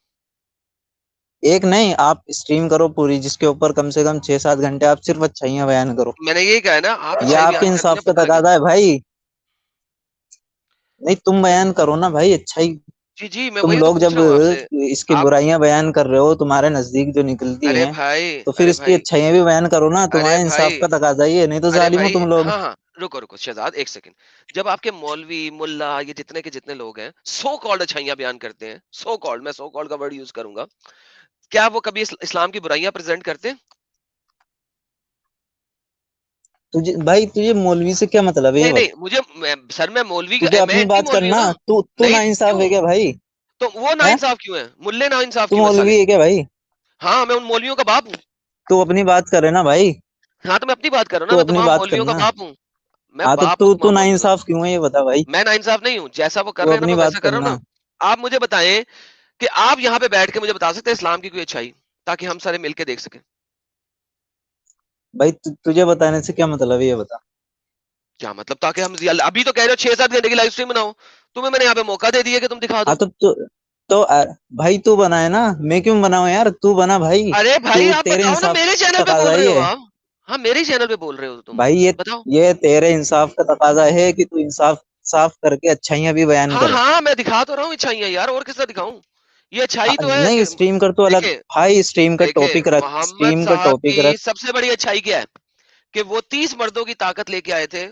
एक नहीं, आप स्ट्रीम करो पूरी, जिसके ऊपर कम से कम 6-7 घंटे आप सिर्फ अच्छाइयाँ बयान करो। मैंने यही कहा है ना, आप ये अच्छाई आपके बयान करते इंसाफ हैं, का पता लगे। तकाजा है भाई। नहीं, तुम बयान करो ना भाई अच्छाई। जी जी, मैं तुम वही तो लोग पूछ जब रहा हूँ आपसे। इसकी आप, बुराइयां बयान कर रहे हो, तुम्हारे नजदीक जो निकलती अरे हैं, भाई, तो फिर अरे इसकी भाई, अच्छाइयां भी बयान करो ना। अरे तुम्हारे इंसाफ भाई, का तकाजा ही है, नहीं तो अरे जालिम हो भाई, तुम लोग। हाँ हाँ, रुको रुको शहजाद, एक सेकंड। जब आपके मौलवी मुल्ला ये जितने के जितने लोग हैं, सो कॉल्ड अच्छाइयां बयान करते हैं, सो कॉल्ड, मैं सो कॉल्ड का वर्ड यूज करूंगा, क्या वो कभी इस्लाम की बुराइयां प्रेजेंट करते हैं? तुझे भाई, तुझे मौलवी से क्या मतलब है ये नहीं नहीं, बता। सर मैं मौलवी तुझे मैं अपनी एंटी बात मौलवी हूँ करना। ना। तू नहीं, नाइंसाफ है क्यों? क्या भाई? तो वो है? नाइंसाफ क्यों है? मुल्ले नाइंसाफ तू क्यों है साले? मौलवी है क्या भाई? हाँ, मैं उन मौलवियों का बाप हूँ। तू अपनी बात करे ना भाई। हाँ, तो मैं अपनी बात कर रहा हूँ ना, तू मैं अपनी तमाम बात मौलवियों का करना। बाप हूँ। मैं हाँ तो बाप हूँ तू तू तमाम मौलवियों का। नाइंसाफ क्यों है ये बता भाई। मैं नाइंसाफ नहीं हूँ, जैसा वो कर तू रहे हैं ना अपनी मैं वैसा बात कर रहा हूँ करना। ना। आप मुझे बताएं कि आप यहाँ पे बैठ के मुझे बता सकते हैं इस्लाम की कोई अच्छाई, ताकि हम सारे मिलके देख सकें। भाई तुझे बताने से क्या मतलब है ये बता। क्या मतलब? ताकि हम अभी तो कह रहे हो 6-7 घंटे की लाइव स्ट्रीम बनाओ, तुम्हें मैंने यहाँ पे मौका दे दिया कि तुम दिखा हाँ दो। भाई तू बनाए ना, मैं क्यों बनाऊं यार? तू बना भाई। अरे भाई, तू आप तेरे बताओ ना, इंसाफ मेरे चैनल का पे बोल तकाजा रहे ही हो है आप। हाँ, मेरे ही चैनल पे बोल रहे हो तुम। भाई। बताओ। ये तेरे इंसाफ का तकाजा है कि तू इंसाफ साफ करके अच्छाइयां भी बयान हाँ करे। हाँ, मैं दिखा तो रहा हूँ अच्छाइयाँ यार, और किसका दिखाऊं? ये अच्छाई तो है नहीं, कि स्ट्रीम कर तो अलग। देखे, भाई स्ट्रीम का देखे टॉपिक रख, मोहम्मद स्ट्रीम का साहब टॉपिक की रख। सबसे बड़ी अच्छाई क्या है? कि वो 30 मर्दों की ताकत लेके आए थे,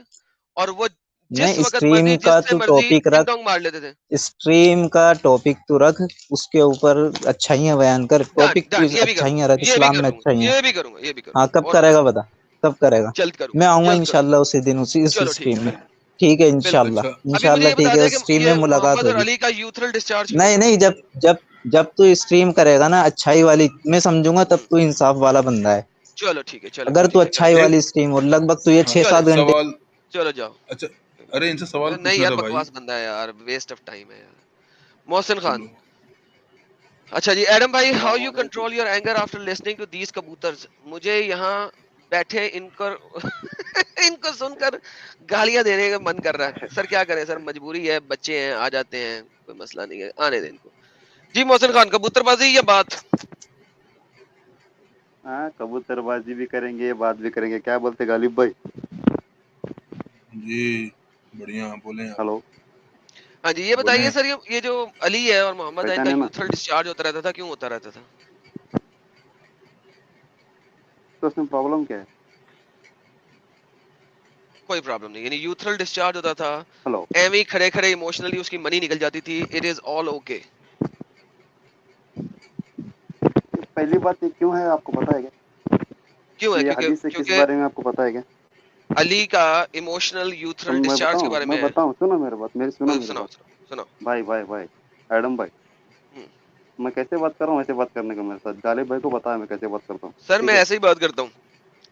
और वो जिस नहीं, वक्त स्ट्रीम मर्जी का जिससे तू मर्जी टॉपिक टिंग रख। टोंग मार लेते थे। स्ट्रीम का टॉपिक तू रख। उसके ऊपर अच्छाइयां बयान कर। डन टॉपिक तू डन, ये भी करूंगा, अच्छाइयां रख, ये भी इस्लाम में करूंगा, अच्छाइयां। ये भी करूंगा, ये भी हाँ, करूंगा, कब और करेगा बताओ। बता। कब करेगा? जल्द करूंगा, मैं आऊंगा जल्द करूंगा। इंशाल्लाह उसी दिन, उसी इस चलो ठीक स्ट्रीम है, में। बिल्कुल ठीक है बिल्कुल। इंशाल्लाह। अच्छा, अभी मुझे इंशाल्लाह ये ठीक बता है, दें उस कि स्ट्रीम में ये मुलाकात मोहम्मद और होगी। अली का यूथरल डिस्चार्ज क्यों नहीं होता नहीं, जब तू स्ट्रीम करेगा ना अच्छाई वाली, मैं समझूंगा है? तब तू इंसाफ वाला बंदा है। चलो ठीक है, चलो अगर तू ठीक है, चलो अच्छाई एक, वाली स्ट्रीम, और लगभग तू ये हाँ, छह चलो सात घंटे सवाल, चलो जाओ। अच्छा, अरे इनसे सवाल नहीं पूछना यार, था भाई। बकवास बंदा है यार, वेस्ट ऑफ टाइम है यार। मोहसिन खान। चलो, अच्छा जी, एडम भाई, how you control your anger after listening to these कबूतर्स? मुझे यहाँ बैठे इनको इनको सुनकर गालियां देने का मन कर रहा है सर, क्या करें सर, मजबूरी है, बच्चे हैं, आ जाते हैं, कोई मसला नहीं है, आने दें इनको। जी मोहसिन खान, कबूतरबाजी या बात? हाँ, कबूतरबाजी भी करेंगे, बात भी करेंगे। क्या बोलते गालिब भाई? जी बढ़िया, बोले आप, हेलो, हाँ जी, ये बताइए बोले। सर, ये जो अली है और मोहम्मद है, इनका पहचाने ना? यूथरल डिस्चार्ज होता रहता था, क्यों होता रहता था? तो उसमें प्रॉब्लम क्या है? कोई प्रॉब्लम नहीं, यानी यूथरल डिस्चार्ज होता था, हेलो, एवं ही खड़े खड़े इमोशनली उसकी मनी निकल जाती थी, इट इज ऑल ओके। पहली बात ये क्यों है आपको पता है क्या? क्यों है? ये क्योंकि हदीस है, किस क्योंकि बारे में आपको पता है क्या? अली का इमोशनल यूथरल मैं डिस्चार्ज के बताऊं, बारे में है। सुनो मेरी बात, सुनो मेरी सुनाओ बात। सुनाओ सुनाओ। भाई भाई भाई, एडम भाई, हम्म, मैं कैसे बात कर रहा हूँ ऐसे बात करने का मेरे साथ। गालिब भाई को बताया मैं कैसे बात करता हूँ, सर ठीक मैं है? ऐसे ही बात करता हूँ,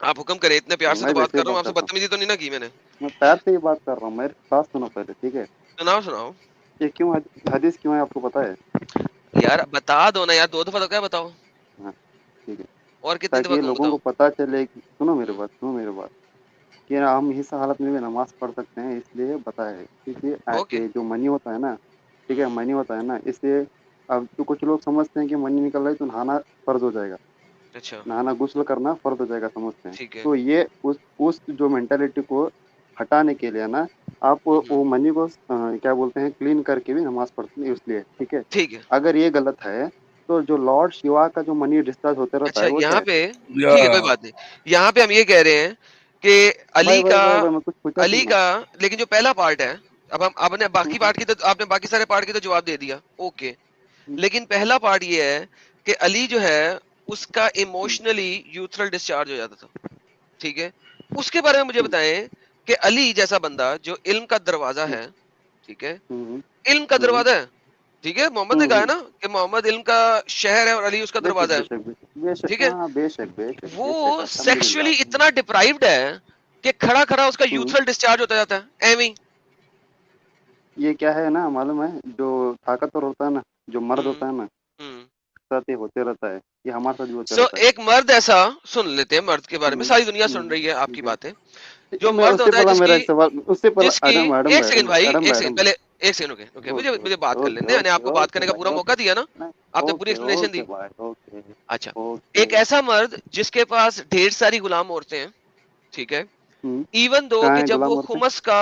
आप हुक्म करें, इतने प्यार से तो मैं बात वैसे ही कर रहा हूँ बात आपसे, करता हूँ, बदतमीजी तो नहीं ना की मैंने? मैं प्यार से ही बात कर रहा हूँ। मेरी बात सुनो पहले, ठीक है? सुनाओ सुनाओ। ये क्यों हदीस क्यों है आपको पता है? यार बता दो ना यार, 2 दफा तो क्या बताओ, हाँ, ठीक है। और कितनी ताकि दफा ये कहूँ, लोगों को बताओ। पता चले कि, हम्म, सुनो मेरी बात, कि हम इस हालत में भी नमाज पढ़ सकते हैं, इसलिए बताया है। क्योंकि ओके। ये जो मनी होता है ना, ठीक है, मनी होता है ना, इससे अब तो कुछ लोग समझते हैं कि मनी निकल रहा है तो नहाना फर्ज हो जाएगा, अच्छा, नहाना गुस्ल करना फर्ज हो जाएगा, समझते हैं। ठीक है। तो ये उस जो मेंटालिटी को हटाने के लिए ना, आप हम्म, वो मनी को क्या बोलते हैं, क्लीन करके भी नमाज पढ़ते हैं, इसलिए, ठीक है? ठीक है। अगर ये गलत है, तो जो लॉर्ड शिवा का जो मनी डिस्चार्ज होते रहता अच्छा, है वो क्या यहाँ है पे फिर? या ठीक है, कोई बात नहीं। यहाँ पे हम ये कह रहे हैं कि भाई अली भाई का, भाई भाई, मैं कुछ पूछा अली तुमने? का, लेकिन जो पहला पार्ट है, अब हम आपने बाकी हम्म, पार्ट की तो, आपने बाकी सारे पार्ट की तो जवाब दे दिया, ओके। हम्म, लेकिन पहला पार्ट ये है कि अली जो है उसका हम्म, इमोशनली यूथरल डिस्चार्ज हो जाता था, ठीक है? उसके बारे में मुझे हम्म, बताएं कि अली जैसा बंदा जो इल्म का दरवाजा हम्म, है, ठीक है, हम्म, इल्म का हम्म, दरवाजा है, ठीक है, मोहम्मद ने कहा है हम्म। ना कि मोहम्मद इल्म का शहर है और अली उसका बेशक दरवाजा है। बेशक बेशक ठीक है, हाँ बेशक बेशक वो बेशक सेक्सुअली अल्हम्दुलिल्लाह। इतना डिप्राइव्ड है कि खड़ा खड़ा उसका हम्म। यूथफुल डिस्चार्ज होता जाता है एवं ही। ये क्या है ना मालूम है, जो ताकतवर होता है ना, जो मर्द हम्म होता है ना, हम्म साथ ये होते रहता है, ये हमारे साथ भी होते सो रहता है। एक मर्द ऐसा, सुन लेते हैं मर्द के बारे में, सारी दुनिया सुन रही है आपकी ठीक है। बातें। जो मैं मर्द उससे होता है पहला मेरा जिसकी एक सवाल, उससे पहला जिसकी एडम एडम एक भाई सेकंड भाई, एडम एक भाई सेकंड एडम भाई पहले, एक सेकंड रुके रुके, मुझे ओके मुझे बात कर ओके लेने, मैंने ओके आपको बात ओके करने का भाई पूरा मौका ओके दिया ना, आपने पूरी ओके एक्सप्लेनेशन ओके दी। भाई ओके अच्छा, ओके। एक ऐसा मर्द जिसके पास ढेर सारी गुलाम औरतें हैं, ठीक है, इवन दो कहाँ कि है जब गुलाम वो औरतें? खुमस का,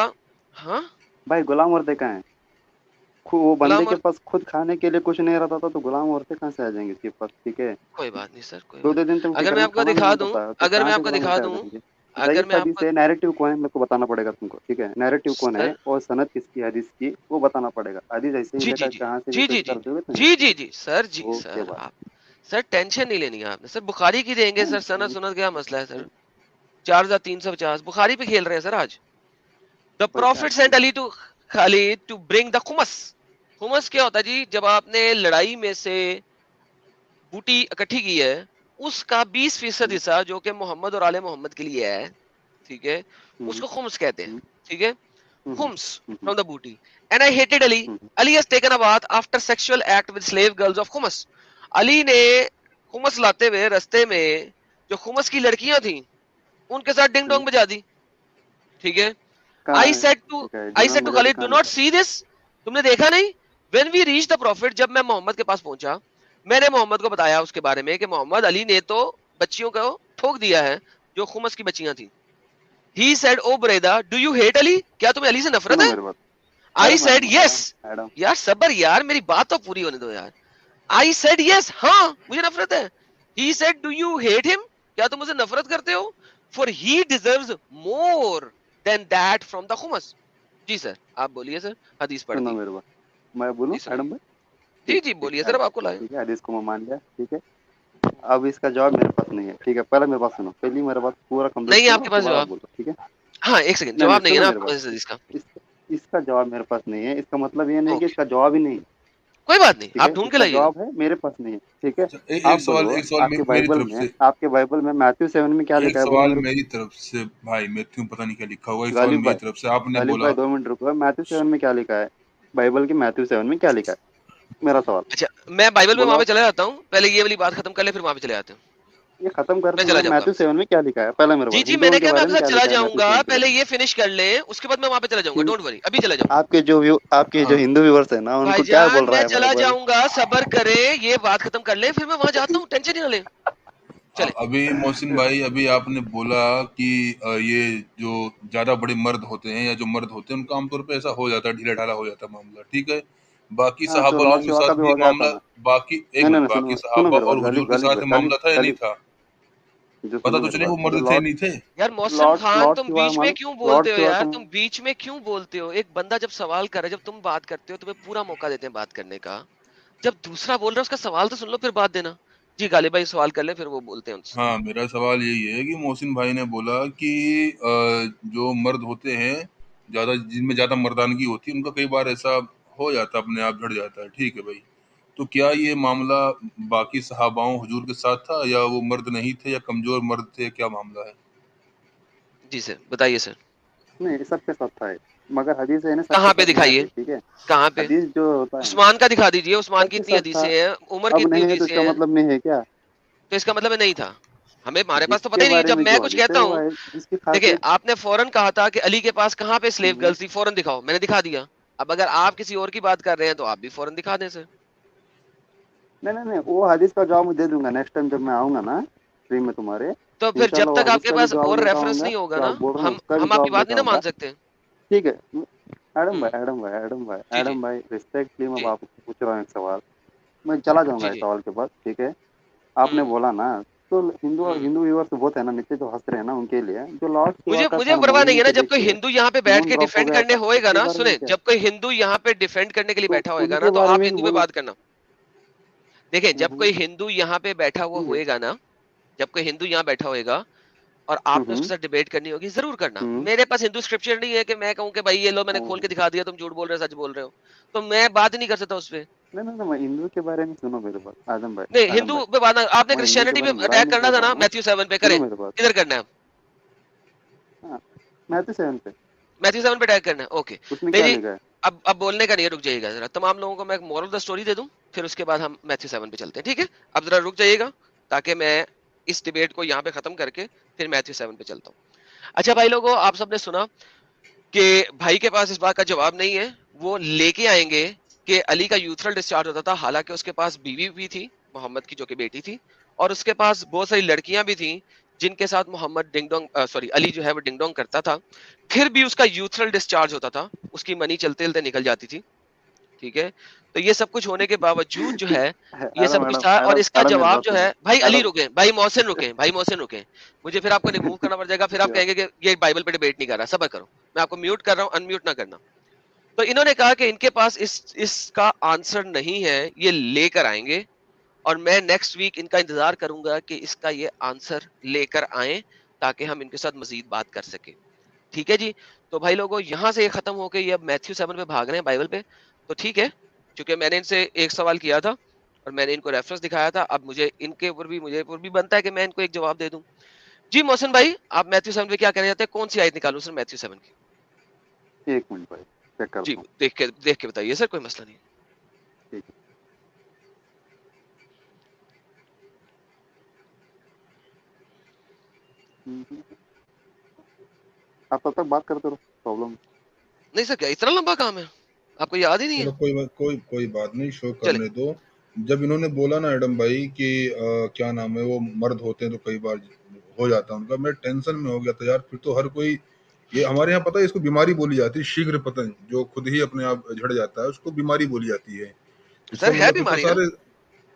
हाँ भाई गुलाम औरतें कहाँ है? वो बंदे गुलाम के और, पास खुद खाने के लिए कुछ नहीं रहता था, तो गुलाम औरतें कहाँ से आ जाएंगी उसके पास? ठीक है, कोई बात नहीं सर, कोई दो बात दो नहीं। दिन तुमके अगर घर मैं में आपको खाना नहीं दिखा बनता दूं, था, तो अगर मैं कहाँ से आपको गुलाम दिखा औरतें आ दूं, जाएंगी? बताइए अगर इस मैं हदीस आपको, से नैरेटिव कौन है, मेरे को बताना पड़ेगा तुमको। ठीक है, नैरेटिव कौन है सर, और सनद किसकी हदीस की, वो बताना पड़ेगा। हदीस ऐसे ही जी जी लेकर जी कहाँ से भी जी जी पेश जी कर दोगे तो? जी जी जी सर, जी ओके सर, भाई। आप सर टेंशन नहीं लेनी है आपने सर, बुखारी की देंगे हाँ, सर, सनद सुनद क्या मसला है सर, 4350 बुखारी पे खेल रहे हैं सर आज। द कोई प्रॉफिट बात सेंट नहीं। Ali to Khalid to bring the खुमस। खुमस क्या होता है जी? जब आपने लड़ाई में से बूटी इकट्ठी की है, उसका 20% हिस्सा जो कि मोहम्मद और आले मोहम्मद के लिए है, ठीक है, हम्म, उसको खुम्स कहते हैं। हम्म, ठीक है, हम्म, खुम्स hmm, from the booty. And I hated Ali, hmm, Ali has taken a bath after sexual act with slave girls of खुमस। अली ने खुमस लाते हुए रास्ते में जो खुमस की लड़कियां थी उनके साथ डिंग हम्म। डोंग बजा दी। ठीक है, कहाँ आई है? सेड टू ठीक है, आई डिंगडोंग सेड टू बजा दी, खालिद, डू कहाँ नॉट लिखा है? सी दिस, तुमने देखा नहीं? When we reach the profit, जब मैं मोहम्मद के पास पहुंचा, मैंने मोहम्मद को बताया उसके बारे में कि मोहम्मद अली ने तो बच्चियों को ठोक दिया है जो खुमस की बच्चियां थी। He said O Buraidah, do you hate Ali, क्या तुम्हें अली से नफरत सुनो है? मेरी बात। I Adam said Adam yes. Adam Adam यार सबर यार, मेरी बात तो पूरी होने दो यार। आई सेड यस, हाँ मुझे नफरत है। He said do you hate him, क्या तुम उसे नफरत करते हो? For he deserves more than that from the खुमस। जी सर, आप बोलिए सर, हदीस पढ़ सुनो दी। मेरी बात, मैं बोलूं जी सुनाइए। एडम भाई? जी ठीक जी ठीक बोलिए है सर, अब एडम, आपको लाए। ठीक है, हदीस को मैं मान लिया। ठीक है, अब इसका जवाब मेरे पास नहीं है। ठीक है, पहले मेरे पास सुनो, पहली मेरे बात पूरा कंप्लीट नहीं है करो, आपके उसके पास बाद आप जवाब? बोलो। ठीक है, हाँ एक सेकंड, नहीं नहीं जवाब नहीं है सुनो ना मेरी आपके बात। पास इस हदीस का? इस, इसका जवाब मेरे पास नहीं है, इसका मतलब ये नहीं कि ओके, इसका जवाब ही नहीं। कोई बात नहीं, ठीक आप है, ढूंढ के इसका लाइएगा। जवाब है, मेरे पास नहीं है। ठीक है, अच्छा, आप बोलो, एक सवाल आपके मेरी बाइबल तरफ में, से, आपके बाइबल में मैथ्यू 7 में क्या एक लिखा है, बोलो सवाल मेरे को। मेरी तरफ से भाई, मैथ्यू पता नहीं क्या लिखा हुआ है, एक सवाल गालिब मेरी भाई, तरफ से। आपने गालिब बोला, भाई 2 मिनट रुको, मैथ्यू 7 में क्या लिखा है? बाइबल की मैथ्यू 7 में क्या लिखा है, मेरा सवाल अच्छा, मैं बाइबल में बोलो वहां पे आप। चला जाता हूँ, पहले ये वाली बात खत्म कर ले फिर वहां पे चले जाते हैं। ये खत्म कर मैं दो चला ना, जाऊंगा। मैथ्यू 7 में क्या लिखा है, पहला मेरे जी बात, जी, मैंने हिंदुओं के कहा मैं बारे आपके में साथ क्या चला लिखा है मैथ्यू जाऊंगा, 7 के पहले बारे ये फिनिश कर ले, उसके बाद मैं वहां पे चला जाऊंगा, में? डोंट वरी, अभी चला जाऊंगा। आपके जो हाँ, हिंदू व्यूअर्स है ना, उनको क्या भाईजान बोल रहा मैं है चला बाइबल? जाऊंगा, सबर करे, ये बात खत्म कर ले, फिर मैं वहां जाता हूँ, टेंशन ही ना ले। चले। अभी मोहसिन भाई, अभी आपने बोला कि ये जो ज्यादा बड़े मर्द होते हैं या जो मर्द होते हैं उनका आमतौर पे ऐसा हो जाता है, ढीला ढाला हो जाता है मामला। ठीक है, बाकी हाँ, तो सहाबा लॉर्ड लोगों के शिवा का साथ भी भी हो ये गया था मामला, ना। बाकी एक नहीं नहीं मिनट, नहीं, बाकी सुनो सहाबा मेरे और बात, हुजूर गालिब के गालिब साथ भाई, ये गालिब मामला था या नहीं गालिब, था? जो पता सुनो तो मेरे चले बात, वो जो मर्द थे नहीं थे। यार मौसम लॉर्ड खान, लॉर्ड तुम शिवा बीच में क्यों लॉर्ड बोलते हो शिवा यार, का, तुम बीच में क्यों बोलते हो? एक बंदा जब सवाल करे, जब तुम बात करते हो तुम्हें पूरा मौका देते हैं बात करने का, जब दूसरा बोल रहा है उसका सवाल तो सुन लो फिर बात देना। जी गालिब भाई सवाल कर ले, फिर वो बोलते हैं उनसे। हाँ, मेरा सवाल यही है कि मोहसिन भाई ने बोला कि जो मर्द होते हैं, ज्यादा जिनमें ज्यादा मर्दानगी होती है, उनका कई बार ऐसा हो जाता है, अपने आप झड़ जाता है। ठीक है भाई, तो क्या ये मामला बाकी सहाबाओं हुजूर के साथ था, या वो मर्द नहीं थे, या कमजोर मर्द थे, क्या मामला है? जी सर बताइए सर। नहीं सबके साथ था ये, मगर हदीस है ना, सबके कहाँ पे साथ नहीं दिखाइए, आती। ठीक है, कहाँ पे? हदीस जो होता है ना, उस्मान का दिखा दीजिए, उस्मान की सबके इतनी साथ हदीसें था। हैं, उमर की अब इतनी नहीं है तो हदीसें इसका हैं, मतलब नहीं है क्या? तो इसका मतलब है नहीं था। हमें, हमारे पास तो पता जिसके ही नहीं है, बारे जब में मैं जो कुछ हदीस है कहता वो हूँ। है, जिसकी देखिए खासियत। आपने फौरन कहा था कि अली के पास कहाँ पे स्लेव हम्म, गर्ल्स थी, फौरन दिखाओ, मैंने दिखा दिया। अब अगर आप किसी और की बात कर रहे हैं तो आप भी फौरन दिखा दें सर। नहीं नहीं नहीं, वो हदीस का जवाब मैं दे दूंगा नेक्स्ट टाइम जब मैं आऊंगा ना स्ट्रीम में तुम्हारे। तो फिर जब इंशाल्लाह वो तक हदीस आपके का भी पास जवाब और लेकर रेफरेंस आऊंगा, नहीं होगा जो ना, आप बोल रहे हो उसका भी हम आपकी जवाब बात लेकर नहीं ना मान आऊंगा। सकते। ठीक है, एडम भाई हम्म, एडम भाई एडम भाई जी जी एडम भाई रिस्पेक्टली मैं जी आपको पूछ रहा हूँ एक सवाल, मैं चला जाऊंगा जी इस जी। सवाल के बाद। ठीक है, आपने हम्म बोला ना, तो हिंदू हम्म हिंदू व्यूअर्स बहुत है ना नीचे जो हंस रहे हैं ना, उनके लिए जो लॉर्ड शिवा मुझे का मुझे सर परवाह मून नहीं है ना, नीचे जब देख कोई के हिंदू यहाँ पे बैठ मून के ड्रॉप हो डिफेंड गया करने था, होएगा उसके ना, बारे सुने, में क्या? जब कोई हिंदू यहाँ पे डिफेंड करने के लिए तो बैठा होएगा ना, उनके तो बारे आप में भी हिंदू पे बोलो। बात करना। देखिए जब हम्म, कोई हिंदू यहाँ पे बैठा हुआ ठीक है। होएगा ना, जब कोई हिंदू यहाँ बैठा होएगा और आपने उसके हम्म, साथ डिबेट करनी होगी, जरूर करना। हम्म, मेरे पास हिंदू स्क्रिप्चर नहीं है कि मैं कहूँ कि भाई ये लो मैंने खोल हम्म, के दिखा दिया, तुम झूठ बोल रहे हो सच बोल रहे हो, तो मैं बात ही नहीं कर सकता उस पे। नहीं, मैं हिंदू के बारे में सुनो मेरे बात, आजम भाई, नहीं आजम हिंदू भाई, पे बात आपने मैं हिंदू के क्रिश्चियनिटी बारे पे में बुराई अटैक नहीं करना कर था रहा ना, हूँ। मैथ्यू 7 पे सुनो करें, मेरे बात। किधर करना है? हाँ, मैथ्यू 7 पे मैथ्यू 7 पे अटैक करना है, ओके। उसमें क्या मेरी लिखा है? अब बोलने का नहीं है, रुक जाइएगा जरा। तमाम लोगों को मैं एक moral of the story they दूं, फिर उसके बाद हम मैथ्यू 7 पे चलते हैं, ठीक है? अब जरा रुक जाइएगा ताकि मैं इस डिबेट को यहाँ पे खत्म करके फिर मैथ्यू 7 पे चलता हूँ। अच्छा भाई लोगों, आप सबने सुना कि भाई के पास इस बात का जवाब नहीं है। वो लेके आएंगे कि अली का यूथरल डिस्चार्ज होता था, हालांकि उसके पास बीवी भी थी मोहम्मद की, जो कि बेटी थी, और उसके पास बहुत सारी लड़कियां भी थी जिनके साथ मोहम्मद डिंगडोंग सॉरी अली जो है वो डिंगडोंग करता था। फिर भी उसका यूथरल डिस्चार्ज होता था, उसकी मनी चलते चलते निकल जाती थी, ठीक है? तो ये सब कुछ होने के बावजूद जो है ये सब एडम कुछ एडम था, और एडम इसका एडम मेरी जवाब बात जो है सुनो। भाई अली एडम रुके, भाई मोहसिन रुके, भाई मोहसिन रुके। मुझे फिर आपको रिमूव करना पड़ जाएगा, फिर आप क्या? कहेंगे कि ये बाइबल पे डिबेट नहीं कर रहा। सब्र करो, मैं आपको म्यूट कर रहा हूँ, अनम्यूट ना करना। तो इन्होंने कहा कि इनके पास इसका आंसर नहीं है, ये लेकर आएंगे, और मैं नेक्स्ट वीक इनका इंतजार करूंगा कि इसका ये आंसर लेकर आए ताकि हम इनके साथ मजीद बात कर सके, ठीक है जी? तो भाई लोगों, यहाँ से ये खत्म हो गई, ये अब मैथ्यू 7 पे भाग रहे हैं बाइबल पे। तो ठीक है, क्योंकि मैंने इनसे एक सवाल किया था और मैंने इनको रेफरेंस दिखाया था, अब मुझे ऊपर भी बनता है कि मैं इनको एक जवाब दे दूं। जी मोहसिन भाई, आप मैथ्यू 7 पे क्या कहना चाहते हैं? कौन सी आयत निकालूं सर मैथ्यू 7 की? एक मिनट भाई, चेक जी करता हूँ। देख के बताइए सर, कोई मसला नहीं। ठीक है। आप तब तक बात करते रहो, प्रॉब्लम। नहीं सर, क्या इतना लंबा काम है, आपको याद ही नहीं चलो है? कोई बात नहीं, शो चले। करने दो। जब इन्होंने बोला ना एडम भाई कि क्या नाम है, वो मर्द होते हैं तो कई बार हो जाता है उनका, मैं टेंशन में हो गया था यार। फिर तो हर कोई, ये हमारे यहाँ पता है इसको बीमारी बोली जाती है, शीघ्र पतन, जो खुद ही अपने आप झड़ जाता है, उसको बीमारी बोली जाती है। इसका सर है मतलब फिर तो बीमारी ना? सारे,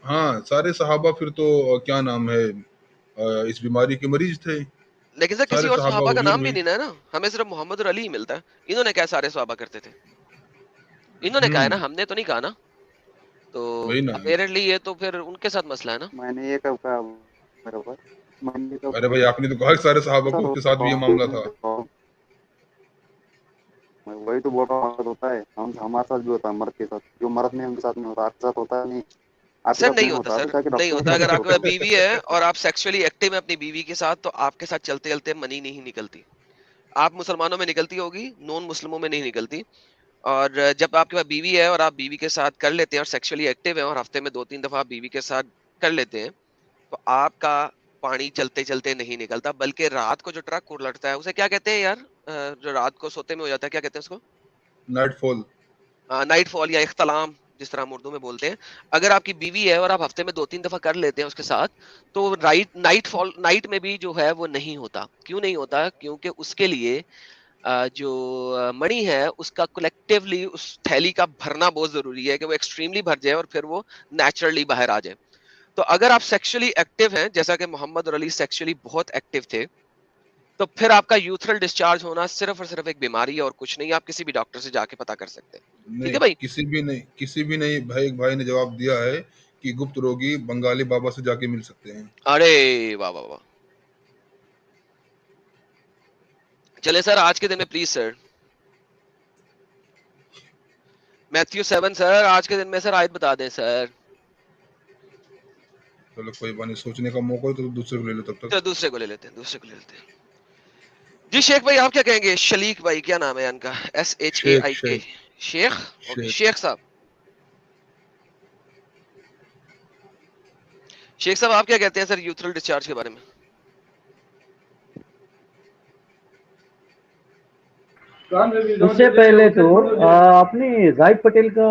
हाँ सारे सहाबा फिर तो क्या नाम है, इस बीमारी के मरीज थे, लेकिन सर किसी सारे और सहाबा, सहाबा का हुजूर नाम भी में। नहीं है ना, हमें सिर्फ मोहम्मद और अली ही मिलता है। इन्होंने क्या सारे सहाबा करते थे? इन्होंने कहा है ना, हमने तो नहीं कहा ना। तो वही ना। अपेरेंटली ये तो फिर उनके साथ मसला है ना। मैंने ये कब कहा मेरे पास? मैंने तो अरे भाई आपने तो कहा कि सारे सहाबा को, सर उसके साथ भी ये मामला था। मैं वही तो बोल रहा हूँ, होता है हम हमारे साथ भी होता है, मर्द के साथ जो मर्द नहीं उनके साथ नहीं होता, आपके साथ होता है नहीं, आपके सर साथ नहीं नहीं होता, होता, तो सर जाके नहीं डॉक्टर होता। अगर से आपके पास बताओ। बीवी है और आप सेक्सुअली एक्टिव है अपनी बीवी के साथ, तो आपके साथ चलते चलते मनी नहीं निकलती। आप मुसलमानों में निकलती होगी, नॉन मुस्लिमों में नहीं निकलती। और जब आपके पास बीवी है और आप बीवी के साथ कर लेते हैं और सेक्सुअली एक्टिव है और हफ्ते में 2-3 दफा आप बीवी के साथ कर लेते हैं, तो आपका पानी चलते चलते नहीं निकलता, बल्कि रात को जो ट्रक उलटता है उसे क्या कहते हैं यार? जो रात को सोते में हो जाता है, क्या कहते हैं उसको? नाइटफॉल। नाइट फॉल या इख्तलाम, जिस तरह हम उर्दू में बोलते हैं। अगर आपकी बीवी है और आप हफ्ते में 2-3 दफा कर लेते हैं उसके साथ, तो नाइट फॉल, नाइट में भी जो है वो नहीं होता। क्यों नहीं होता? क्योंकि उसके लिए जो मणि है उसका कलेक्टिवली उस थैली का भरना बहुत जरूरी है, कि वो एक्सट्रीमली भर जाए और फिर वो नेचुरली बाहर आ जाए। तो अगर आप सेक्सुअली एक्टिव हैं, जैसा कि मोहम्मद और अली सेक्सुअली बहुत एक्टिव थे, तो फिर आपका यूथरल डिस्चार्ज होना सिर्फ और सिर्फ एक बीमारी है और कुछ नहीं। आप किसी भी डॉक्टर से जाके पता कर सकते हैं, ठीक नहीं, है भाई? किसी भी नहीं भाई, एक भाई ने जवाब दिया है कि गुप्त रोगी बंगाली बाबा से जाके मिल सकते हैं। अरे वाह वाह वाह। चले सर, आज के दिन में प्लीज सर मैथ्यू 7 सर, आज के दिन में सर आयत बता दें सर। चलो कोई बात नहीं, सोचने का मौका है तो दूसरे को ले लो तब तक। चलो दूसरे को ले लेते हैं, दूसरे को ले लेते हैं। जी शेख भाई, आप क्या कहेंगे? शलीक भाई, क्या नाम है इनका? SHAIK। शेख शेख, ओके शेख शेख साहब। शेख साहब, आप क्या कहते हैं सर यूथरल डिस्चार्ज के बारे में? उससे पहले तो आपने जाहिद पटेल का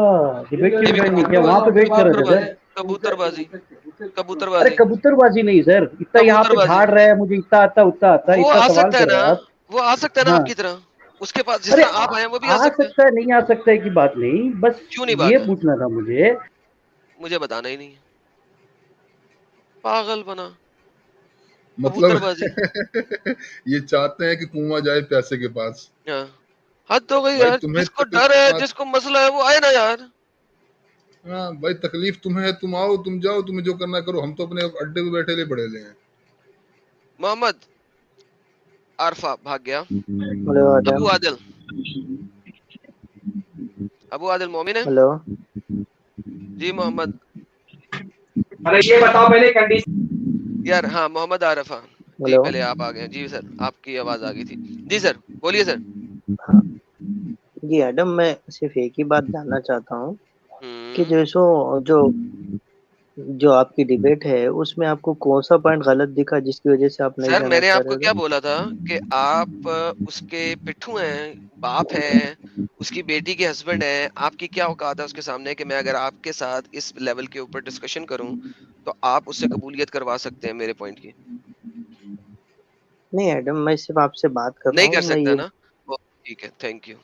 डिबेट क्यों ज्वाइन नहीं किया? वहाँ पे वेट कर रहे थे सर। कबूतरबाजी, अरे कबूतरबाजी, कबूतरबाजी नहीं सर, इतना यहाँ पे कबूतरबाजी। झाड़ रहा है, मुझे इतना आता उतना आता, वो इतना आ सवाल सकता है कर ना, रहे हैं आप। वो आ सकता है ना हाँ, आपकी तरह। उसके पास जिस अरे तरह आप आए हैं वो भी आ आ सकता है। सकता है, नहीं आ सकता है की बात नहीं, बस क्यों नहीं ये बात है? पूछना था मुझे। मुझे बताना ही नहीं है। पागल बना, मतलब कबूतरबाजी। ये चाहते हैं कि कुआं जाए प्यासे के पास। हाँ, हद हो गई भाई यार। तुम्हें जिसको डर है, हाँ, जिसको मसला है, वो आए ना यार। हाँ भाई, तकलीफ तुम्हें है, तुम आओ, तुम जाओ, तुम्हें जो करना करो, हम तो अपने अड्डे पे बैठे ले पड़े हैं। मोहम्मद आरफा भाग गया। हेलो आदम। अबू आदिल, अबू आदिल मोमिन है? हेलो जी मोहम्मद। अरे ये बताओ पहले कंडीशन यार हाँ मोहम्मद आरिफ, हाँ जी हेलो। पहले आप आ गए जी सर, आपकी आवाज आ गई थी जी सर, बोलिए सर। जी एडम, मैं सिर्फ एक ही बात जानना चाहता हूँ कि हम्म जो जो आपकी डिबेट है उसमें आपको कौन सा पॉइंट गलत दिखा जिसकी वजह से आप नहीं सर जाना मैंने चाह आपको रहे क्या थे? बोला था कि आप उसके पिट्ठू हैं, बाप हैं, उसकी बेटी के हस्बैंड हैं, आपकी क्या औकात है उसके सामने कि मैं अगर आपके साथ इस लेवल के ऊपर डिस्कशन करूं तो आप उससे कबूलियत करवा सकते हैं मेरे पॉइंट की? नहीं एडम, मैं सिर्फ आपसे बात कर रहा नहीं कर हूँ। मैं सकता ये ना? ओ, ठीक है, थैंक यू।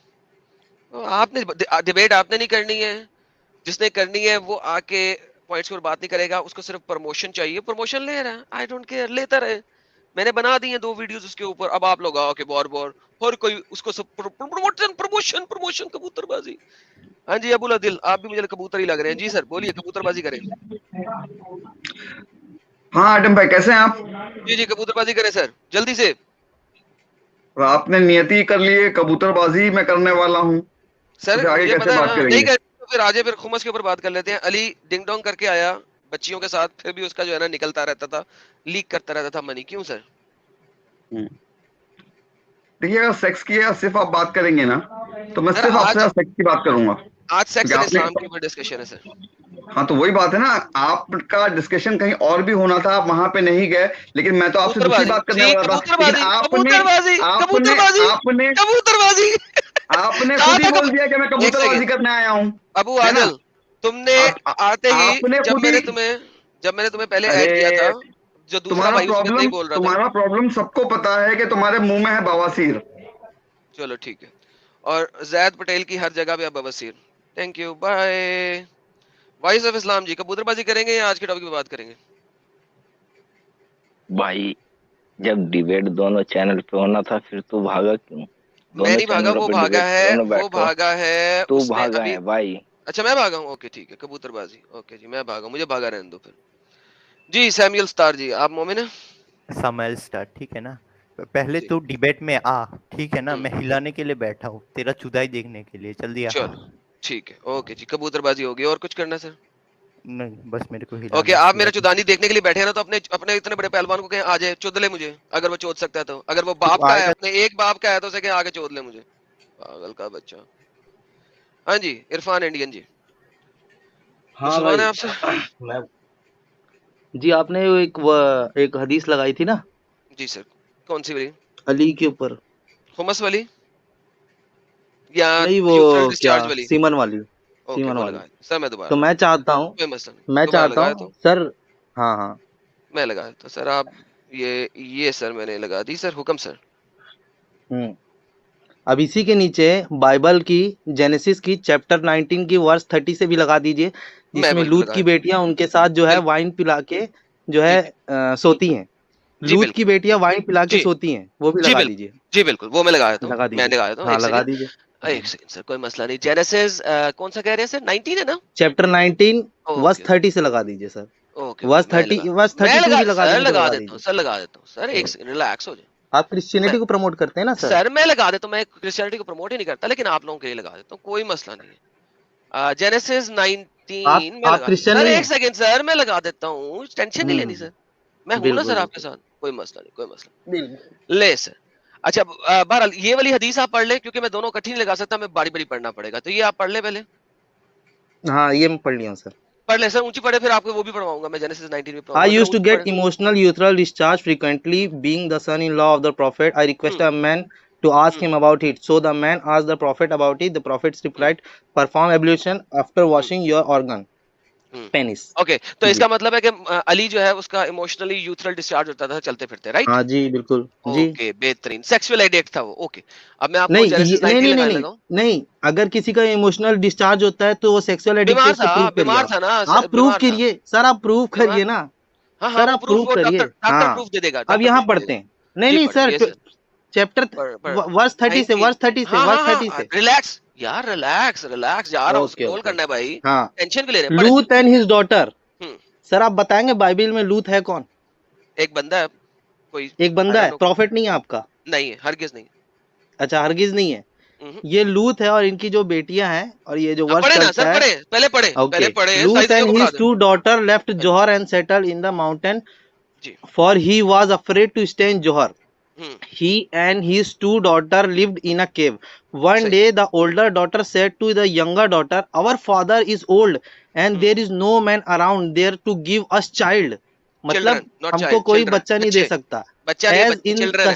आपने डिबेट आपने नहीं करनी है, जिसने करनी है वो आके पॉइंट्स पर बात नहीं करेगा, उसको सिर्फ प्रमोशन चाहिए, प्रमोशन ले रहा है, आई डोंट केयर, लेता रहे। मैंने बना दी है 2 वीडियोस उसके ऊपर, अब आप लोग आओ के बार-बार हर कोई उसको सब प्रमोशन प्रमोशन प्रमोशन, कबूतरबाजी। हाँ जी अबुल आदिल, आप भी मुझे कबूतर ही लग रहे हैं जी सर, बोलिए कबूतरबाजी करें। हाँ एडम भाई, कैसे हैं आप? जी जी कबूतरबाजी करें सर, जल्दी से। और आपने नियति कर ली है, कबूतरबाजी मैं करने वाला हूँ, सर फिर आगे मुझे कैसे पता है बात ना, नहीं करेंगे? कर तो फिर आज फिर खुमस के ऊपर बात कर लेते हैं। अली डिंग डोंग करके आया बच्चियों के साथ, फिर भी उसका जो है ना निकलता रहता था, लीक करता रहता था मनी, क्यों सर? देखिए, अगर सेक्स की सिर्फ आप बात करेंगे ना, तो मैं सर सिर्फ आज आपसे सेक्स की बात करूंगा, आज सेक्स क्योंकि एंड आपने इस्लाम के ऊपर डिस्कशन है सर। हाँ तो वही बात है ना, आपका डिस्कशन कहीं और भी होना था, आप वहां पे नहीं गए, लेकिन मैं तो आपसे दूसरी कबूतरबाजी बात करने जी, वाला था, लेकिन कबूतरबाजी आपने कबूतरबाजी आपने कबूतरबाजी आपने कबूतरबाजी आपने कहा खुद ही था बोल दिया कि मैं एक कबूतरबाजी सेकंड करने आया हूँ, अबू है ना? आदिल, तुमने आते ही आपने जब खुद मैंने ही, तुम्हें पहले ऐड किया था, अरे जो दूसरा भाई उस वक्त नहीं बोल रहा था। तुम्हारा प्रॉब्लम सबको पता है कि तुम्हारे मुंह में है बवासीर। चलो ठीक है, और जैद पटेल की हर जगह पे अब बवासीर। Thank you, bye. Voice of Islam ji, कबूतरबाजी करेंगे या आज के टॉपिक पे बात करेंगे? भाई जब डिबेट दोनों चैनल पे होना था फिर तू भागा क्यों? मैं दोनों नहीं भागा, चैनलों वो पे भागा डिबेट है, करो ना, वो बैठो। भागा है, तू उसने भागा अभी। है भाई। अच्छा मैं भागा हूँ, ओके ठीक है, कबूतरबाजी, ओके जी मैं भागा, मुझे भागा रहने दो फिर। जी सैमुअल स्टार जी, आप मोमिन हैं? समल स्टार, ठीक है ना? पहले तू डिबेट में आ, ठीक है ना? मैं हिलाने के लिए बैठा हूँ, तेरा चुदाई देखने के लिए। जल्दी आ। चलो ठीक है, ओके जी, कबूतरबाजी होगी, और कुछ करना सर? नहीं, बस मेरे को हिलाना ओके, है, आप पूरा मेरा चुदानी देखने के लिए बैठे हैं ना, तो अपने अपने इतने बड़े पहलवान को कहें आ जाए, चोद ले मुझे, अगर वो चोद सकता है तो। अगर वो बाप का है, आएगा। अपने एक बाप का है, तो उसे कहें आके चोद ले मुझे, पागल का बच्चा। हाँ जी इरफान इंडियन जी, हाँ मुसलमान भाई। है आपसे? मैं जी, आपने एक हदीस लगाई थी ना जी सर, कौन सी वाली? अली के ऊपर? हुमस वाली या नहीं, वो यूथरल क्या, डिस्चार्ज वाली? सीमन वाली, ओके सीमन वो वाली। लगाया सर, मैं दोबारा तो मैं लगाता चाहता हूँ, हूँ कोई मसला नहीं, मैं दोबारा चाहता लगाया हूँ तो सर। हाँ हाँ। मैं लगाया तो सर, आप ये सर मैंने लगा दी सर, हुक्म सर। अब इसी के नीचे बाइबल की जेनेसिस की चैप्टर 19 की वर्स 30 से भी लगा दीजिए, मैं जिसमें बिल्कुल लूत की लगाया, बेटियां उनके साथ जो है बिल्कुल वाइन पिला के जो जी है जी सोती हैं। जी लूत की बिल्कुल बेटियां वाइन पिला के जी सोती हैं, वो भी जी लगा बिल्कुल दीजिए। जी बिल्कुल, वो मैं लगाया था, लगा मैंने दीजिए। लगाया था, हाँ, एक लगा सेकंड, दीजिए। एक सेकंड सर, कोई मसला नहीं। जेनेसिस कौन सा कह रहे हैं सर? 19 है ना? चैप्टर 19 वर्स ओके 30 से लगा दीजिए सर। ओके वर्स मैं 30 वर्स 32 भी लगा सर देंगे तो लगा लगा देता हूँ दीजिए। सर, लगा देता हूँ सर, एक सेकंड रिलैक्स हो जाए। आप क्रिश्चियनिटी को प्रमोट करते हैं ना सर? सर मैं लगा देता हूँ, मैं क्रिश्चियनिटी को प्रमोट ही नहीं करता, लेकिन आप लोगों के लिए लगा देता हूँ, कोई मसला नहीं है। जेनेसिस 19 में आप लगा, क्रिश्चियन सर नहीं एक है? सेकंड सर, मैं लगा देता हूँ, टेंशन नहीं लेनी सर, मैं हूं ना बिल्कुल सर आपके बिल्कुल साथ, कोई मसला नहीं, कोई मसला बिल्कुल। ले सर। अच्छा बहरहाल ये वाली हदीस आप पढ़ ले, क्योंकि मैं दोनों इकट्ठी नहीं लगा सकता, मैं बारी बारी पढ़ना पड़ेगा, तो ये आप पढ़ ले पहले, हाँ, ये मैं पढ़ लिया हूँ सर। पढ़ ले सर, ऊंची पढ़े, फिर आपको वो भी पढ़वाऊंगा मैं, जेनेसिस 19 भी I पढ़वाऊंगा, जरा used to ऊंची get पढ़े। emotional urethral discharge frequently. Being the son-in-law of the prophet, I requested a man to ask him about it. So the man asked the prophet about it. The prophet replied, "Perform ablution after washing your organ, penis." Okay, तो जी इसका मतलब है कि अली जो है उसका इमोशनली यूथरल डिस्चार्ज होता था चलते फिरते, राइट? हाँ जी, बिल्कुल जी। ओके बेहतरीन, सेक्सुअल एडिक्ट था वो, ओके। अब मैं आपको नहीं जेनेसिस 19 नहीं नहीं लगाने नहीं लगा हूं। नहीं, अगर किसी का इमोशनल डिस्चार्ज होता है तो वो सेक्सुअल एडिक्ट है, इसको प्रूव करिए। बीमार था ना आप प्रूव बीमार था, करिए सर, आप प्रूव बीमार, करिए ना हाँ हाँ सर, वो आप प्रूफ, प्रूव वो करिए। डॉक्टर हाँ, प्रूफ दे देगा, अब डॉक्टर यहाँ प्रूफ दे पढ़ते देगा। हैं। नहीं जी नहीं पढ़िए सर, सर, चैप्टर वर्स 30 से, 19, वर्स 30 से, हाँ वर्स हाँ 30 हाँ, से। रिलैक्स यार, रिलैक्स रिलैक्स, जा रहा हूँ, ओके स्क्रॉल ओके। करना है भाई, हाँ, टेंशन क्यों ले रहे हैं, पढ़े लूत and his daughter. Sir. Sir आप बताएंगे बाइबल में लूत है कौन? एक बंदा है कोई, एक आई बंदा डोंट है, नो, प्रॉफिट नहीं है आपका? नहीं है, हरगिज नहीं। अच्छा, हरगिज नहीं है। ये लूत है और इनकी जो बेटियां हैं, और ये जो वर्ष पढ़े ना चलता सर, है। पढ़े पहले पढ़े ओके, सारी लूत चीजों एंड को पढ़ा हिज दो। 2 daughter left Johor and settle in the mountain, जी। for he was afraid to stay in Johor. Hmm, He and his 2 daughters lived in a cave. One सही। day the older daughter said to the younger daughter, our father is old and there is no man around there to give us child. मतलब चिल्ड्रन नॉट हमको चाइल्ड, कोई चिल्ड्रन, बच्चा नहीं दे बच्चे, सकता। बच्चा नहीं है, As in चिल्ड्रन है,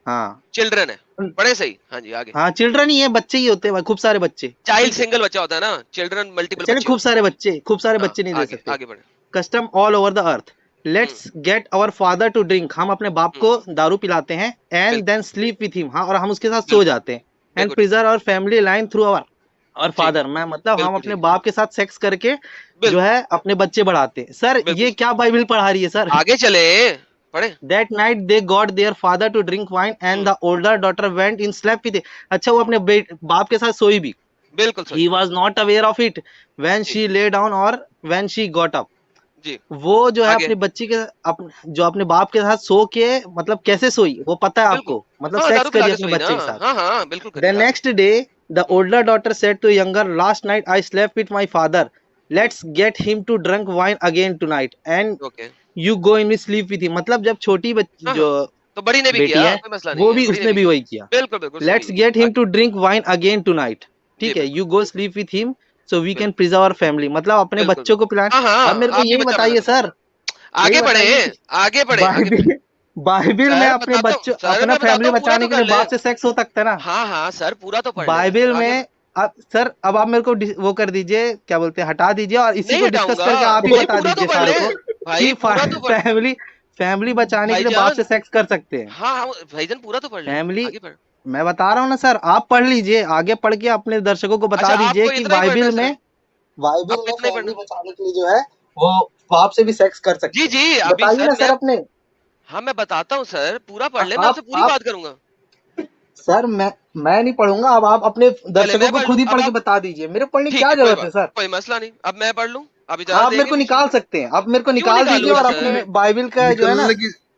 हाँ चिल्ड्रन है, पढ़े सही। हाँ जी आगे। हाँ, चिल्ड्रन ही है, बच्चे ही होते हैं भाई, खूब सारे बच्चे। चाइल्ड सिंगल बच्चा होता है ना, चिल्ड्रन मल्टीपल चलिए, बच्चे खूब होते सारे बच्चे, खूब सारे हैं। बच्चे नहीं दे आगे सकते। आगे बढ़े। Custom all over the earth, let's get our father to drink, हम अपने बाप को दारू पिलाते हैं, and then sleep with him, हाँ, और हम उसके साथ सो जाते हैं, and preserve our family line through our और फादर, मैं मतलब हम अपने बाप के साथ सेक्स करके जो है अपने बच्चे बढ़ाते हैं। सर ये क्या बाइबल पढ़ा रही है सर? आगे चले पढ़े। That night they got their father to drink wine and the older daughter went in slept with it. अच्छा, वो अपने बाप के साथ सोई भी। बिल्कुल सही। He was not aware of it when she lay down or when she got up. जी। वो जो है अपनी बच्ची के जो अपने बाप के साथ सो के मतलब कैसे सोई वो पता है आपको, मतलब सेक्स करी अपने बच्चे के साथ। हाँ हाँ बिल्कुल। The next day the older daughter said to younger, last night I slept with my father. Let's get him to drink wine again tonight and you go in with sleep with him. मतलब जब छोटी बच्ची जो तो बड़ी ने भी बेटी किया, है कोई मसला नहीं वो है, भी बड़ी उसने भी वही किया। बिल्कुल बिल्कुल। Let's get him to drink wine again tonight. ठीक है, you go sleep with him so we can preserve our family. मतलब अपने बच्चों को पिलाना। अब मेरे को यही बताइए सर, आगे बढ़े आगे बढ़े। बाइबिल में अपने बच्चों अपना फैमिली बचाने के लिए बाप से सेक्स हो सकता है ना? हाँ हाँ सर पूरा तो पढ़ बाइबिल में। अब सर अब आप मेरे को वो कर दीजिए, क्या बोलते हैं, हटा दीजिए और इसी को डिस्कस करके आप ही बता दीजिए सारों को कि फैमिली बचाने के लिए बाप से सेक्स कर सकते हैं। हाँ भाईजान पूरा तो पढ़ ले। फैमिली मैं बता रहा हूँ ना सर, आप पढ़ लीजिए, आगे पढ़ के अपने दर्शकों को बता दीजिए कि बाइबिल में फैमिली बचाने के लिए जो है वो बाप से भी सेक्स कर सकते हैं। जी जी बताइए ना सर अपने। हाँ मैं बताता हूँ सर, पूरा पढ़ ले, मैं आपसे पूरी बात करूंगा। सर मैं नहीं पढ़ूंगा, अब आप अपने दर्शकों को खुद ही पढ़ के बता दीजिए, मेरे पढ़ने की क्या जरूरत है सर? कोई मसला नहीं, अब मैं पढ़ लूं। आप मेरे को निकाल सकते हैं, आप मेरे को निकाल दीजिए और अपने बाइबिल का जो है ना।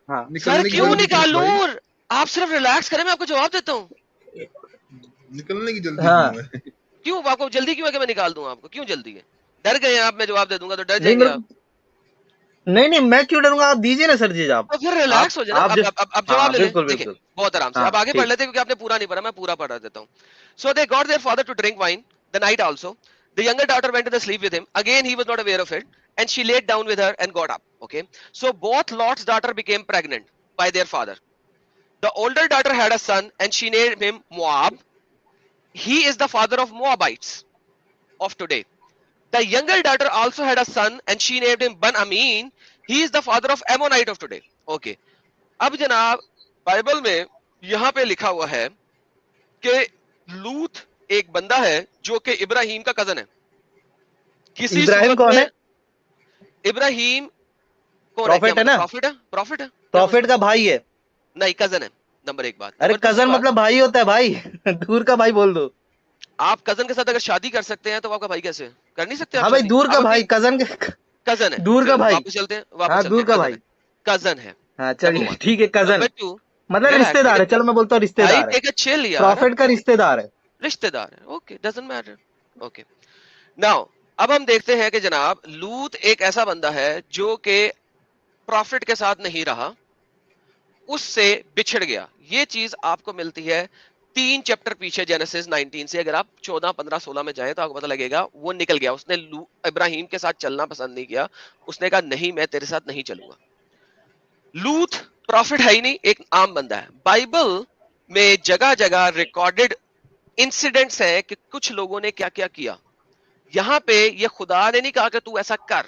हाँ सर क्यों निकालूं? आप सिर्फ रिलैक्स करें, मैं आपको जवाब देता हूँ। निकलने की जल्दी क्यों? आपको जल्दी क्यों है कि मैं निकाल दूं? आपको क्यों जल्दी है? डर गए आप? मैं जवाब दे दूंगा तो डर जाएंगे आप? नहीं मैं क्यों डरूंगा, आप दीजिए ना सर जी जवाब। तो फिर रिलैक्स हो जाए। अब जवाब ले लें। देखिए बहुत आराम से। अब आगे पढ़ लेते हैं क्योंकि आपने पूरा नहीं पढ़ा, मैं पूरा पढ़ा देता हूँ। So they got their father to drink wine the night also. The younger daughter went to the sleep with him. Again he was not aware of it and she laid down with her and got up. Okay. So both Lot's daughter became pregnant by their father. The older daughter had a son and she named him Moab. He is the father of Moabites of today. The younger daughter also had a son and she named him Ben-Amin. He is the father of Ammonite of today. Okay. अब जनाब बाइबल में यहाँ पे लिखा हुआ है कि लूत एक बंदा है जो कि इब्राहिम का कजन है। किसी इब्राहिम कौन है? इब्राहिम प्रॉफिट है ना? प्रॉफिट है। प्रॉफिट का भाई है? नहीं कजन है। नंबर एक बात। अरे कजन मतलब भाई होता है भाई, दूर का भाई बोल दो। आप कजन के साथ अगर शादी कर सकते हैं तो आपका भाई कैसे कर नहीं सकते? हाँ भाई दूर का भाई, कजन है, दूर का भाई। वापस चलते हैं, हाँ दूर का भाई कजन है। हाँ चलिए ठीक है, कजन मतलब रिश्तेदार है। चलो मैं बोलता हूँ रिश्तेदार है, प्रॉफिट का रिश्तेदार है। रिश्तेदार है, okay, doesn't matter. Okay now अब हम देखते हैं कि जनाब लूत एक ऐसा बंदा है जो कि प्रॉफिट के साथ नहीं रहा, उससे बिछड़ गया। ये चीज आपको मिलती है 3 चैप्टर पीछे जेनेसिस 19 से। अगर आप 14, 15, 16 में जाए तो आपको पता लगेगा वो निकल गया। उसने इब्राहिम के साथ चलना पसंद नहीं किया, उसने कहा नहीं मैं तेरे साथ नहीं चलूंगा। लूत प्रॉफिट है ही नहीं, एक आम बंदा है। बाइबल में जगह जगह रिकॉर्डेड इंसिडेंट्स हैं कि कुछ लोगों ने क्या क्या किया। यहां पे ये खुदा ने नहीं कहा कि तू ऐसा कर।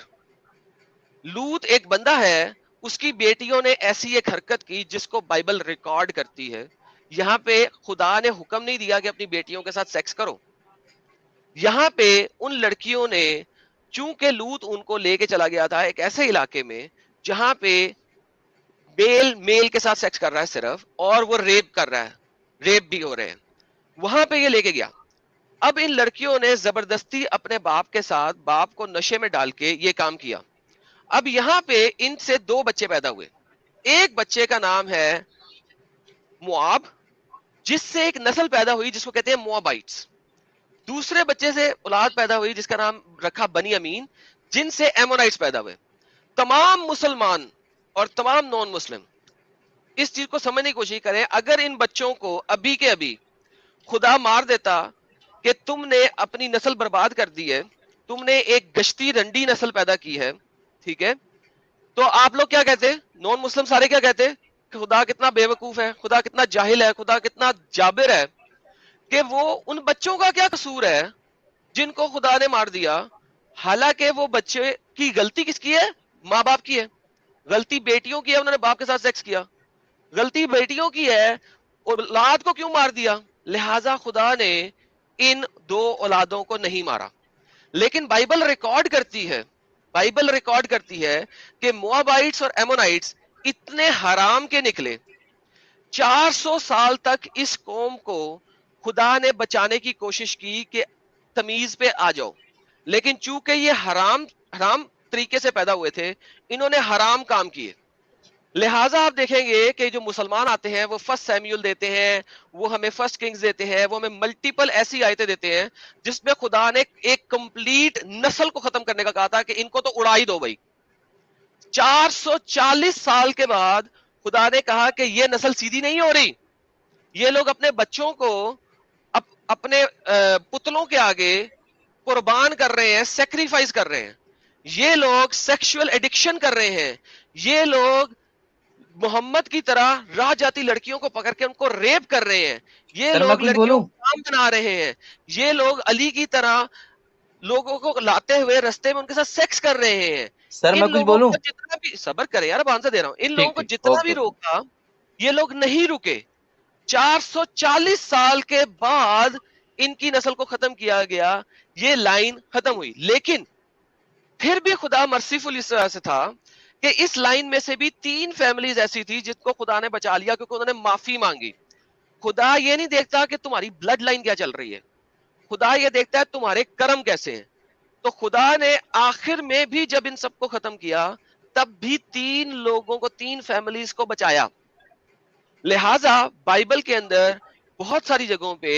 लूत एक बंदा है, उसकी बेटियों ने ऐसी एक हरकत की जिसको बाइबल रिकॉर्ड करती है। यहाँ पे खुदा ने हुक्म नहीं दिया कि अपनी बेटियों के साथ सेक्स करो। यहाँ पे उन लड़कियों ने, चूंकि लूत उनको लेके चला गया था एक ऐसे इलाके में जहां पे मेल के साथ सेक्स कर रहा है सिर्फ, और वो रेप कर रहा है, रेप भी हो रहे हैं, वहां पे ये लेके गया। अब इन लड़कियों ने जबरदस्ती अपने बाप के साथ, बाप को नशे में डाल के ये काम किया। अब यहाँ पे इनसे 2 बच्चे पैदा हुए। एक बच्चे का नाम है मुआब जिससे एक नस्ल पैदा हुई जिसको कहते हैं मोआबाइट्स। दूसरे बच्चे से औलाद पैदा हुई जिसका नाम रखा बनी अमीन, जिनसे एमोनाइट्स पैदा हुए। तमाम मुसलमान और तमाम नॉन मुस्लिम इस चीज को समझने की कोशिश करें, अगर इन बच्चों को अभी के अभी खुदा मार देता कि तुमने अपनी नस्ल बर्बाद कर दी है, तुमने एक गश्ती रंडी नस्ल पैदा की है, ठीक है, तो आप लोग क्या कहते? नॉन मुस्लिम सारे क्या कहते? खुदा कितना बेवकूफ है, खुदा कितना जाहिल है, खुदा कितना जाबिर है कि वो उन बच्चों का क्या कसूर है जिनको खुदा ने मार दिया। हालांकि वो बच्चे की गलती किसकी है? माँ बाप की है। गलती बेटियों की है, उन्होंने बाप के साथ सेक्स किया। गलती बेटियों की है, औलाद को क्यों मार दिया? लिहाजा खुदा ने इन दो औलादों को नहीं मारा। लेकिन बाइबल रिकॉर्ड करती है, बाइबल रिकॉर्ड करती है कि मोआबाइट्स और एमोनाइट्स इतने हराम के निकले, 400 साल तक इस कौम को खुदा ने बचाने की कोशिश की कि तमीज पे आ जाओ, लेकिन चूंकि ये हराम तरीके से पैदा हुए थे, इन्होंने हराम काम किए। लिहाजा आप देखेंगे कि जो मुसलमान आते हैं वो फर्स्ट सैमुअल देते हैं, वो हमें फर्स्ट किंग्स देते हैं, वो हमें मल्टीपल ऐसी आयतें देते हैं जिसमें खुदा ने एक कंप्लीट नस्ल को खत्म करने का कहा था कि इनको तो उड़ा ही दो भाई। 440 साल के बाद खुदा ने कहा कि ये नस्ल सीधी नहीं हो रही, ये लोग अपने बच्चों को अपने पुतलों के आगे कुर्बान कर रहे हैं, सेक्रीफाइस कर रहे हैं, ये लोग सेक्सुअल एडिक्शन कर रहे हैं, ये लोग मोहम्मद की तरह राह जाती लड़कियों को पकड़ के उनको रेप कर रहे हैं, ये लोग लड़कियों को काम बना रहे हैं, ये लोग अली की तरह लोगों को लाते हुए रास्ते में उनके साथ सेक्स कर रहे हैं। सर मैं कुछ बोलूं? जितना भी सब्र करें यार, आंसर दे रहा हूं। इन लोगों को जितना भी रोका, ये लोग नहीं रुके। 440 साल के बाद इनकी नस्ल को खत्म किया गया, ये लाइन खत्म हुई। लेकिन फिर भी खुदा मर्सीफुल इस तरह से था कि इस लाइन में से भी 3 फैमिलीज ऐसी थी जिसको खुदा ने बचा लिया, क्योंकि उन्होंने माफी मांगी। खुदा ये नहीं देखता कि तुम्हारी ब्लड लाइन क्या चल रही है, खुदा ये देखता है तुम्हारे कर्म कैसे हैं। तो खुदा ने आखिर में भी जब इन सबको खत्म किया, तब भी 3 लोगों को, 3 फैमिलीज को बचाया। लिहाजा बाइबल के अंदर बहुत सारी जगहों पे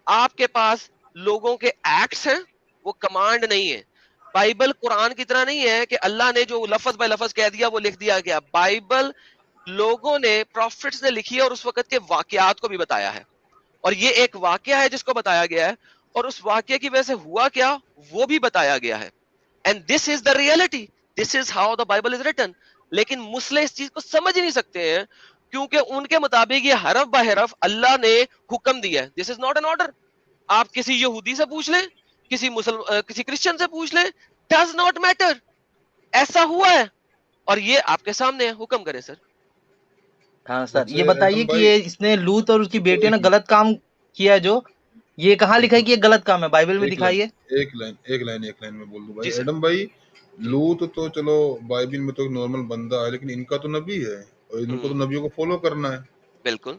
आपके पास लोगों के एक्ट्स हैं, वो कमांड नहीं है। बाइबल कुरान की तरह नहीं है कि अल्लाह ने जो लफ्ज बाय लफ्ज कह दिया वो लिख दिया गया। बाइबल लोगों ने, प्रॉफिट्स ने लिखी है और उस वक्त के वाकयात को भी बताया है, और ये एक वाकया है जिसको बताया गया है, और उस वाकये की वजह से हुआ क्या वो भी बताया गया है। And this is the reality, this is how the Bible is written. लेकिन मुस्लिम इस चीज को समझ ही नहीं सकते हैं, क्योंकि उनके मुताबिक ये हरफ ब हरफ अल्लाह ने हुक्म दिया है। This is not an order. आप किसी यहूदी से पूछ लें, किसी क्रिश्चियन से पूछ लें, डज नॉट मैटर, ऐसा हुआ है और ये आपके सामने है। हुक्म करें सर। हाँ सर, ये बताइए कि ये इसने लूत और उसकी बेटी ने गलत काम किया, जो ये कहाँ लिखा है कि ये गलत काम है? बाइबल में दिखाइए। एक लाइन में बोल दूं भाई। एडम भाई, लूत तो चलो बाइबल में तो नॉर्मल बंदा है, लेकिन इनका तो नबी है और इनको तो नबियों को फॉलो करना है। बिल्कुल।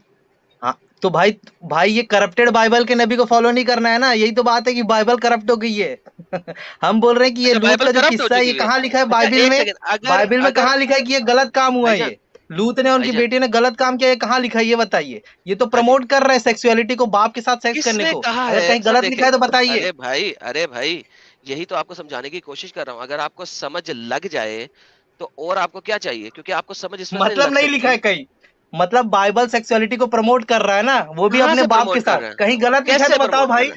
हाँ तो भाई ये करप्टेड बाइबल के नबी को फॉलो नहीं करना है ना, यही तो बात है कि बाइबल करप्ट हो गई है। हम बोल रहे हैं कि ये लूत का जो किस्सा है ये कहाँ लिखा है बाइबल में? बाइबल में कहाँ लिखा है कि ये गलत काम हुआ है? ये लूत ने उनकी बेटी ने गलत काम किया, ये कहाँ लिखा है ये बताइए। ये तो प्रमोट कर रहे हैं सेक्सुअलिटी को, बाप के साथ सेक्स करने को। अगर कहीं गलत लिखा है तो बताइए। अरे भाई यही तो आपको समझाने की कोशिश कर रहा हूँ। अगर आपको समझ लग जाए तो और आपको क्या चाहिए, क्योंकि आपको समझ इसमें मतलब नहीं लिखा है कहीं, मतलब बाइबल सेक्सुअलिटी को प्रमोट कर रहा है ना, वो भी अपने बाप के साथ। कहीं गलत लिखा है तो बताओ भाई,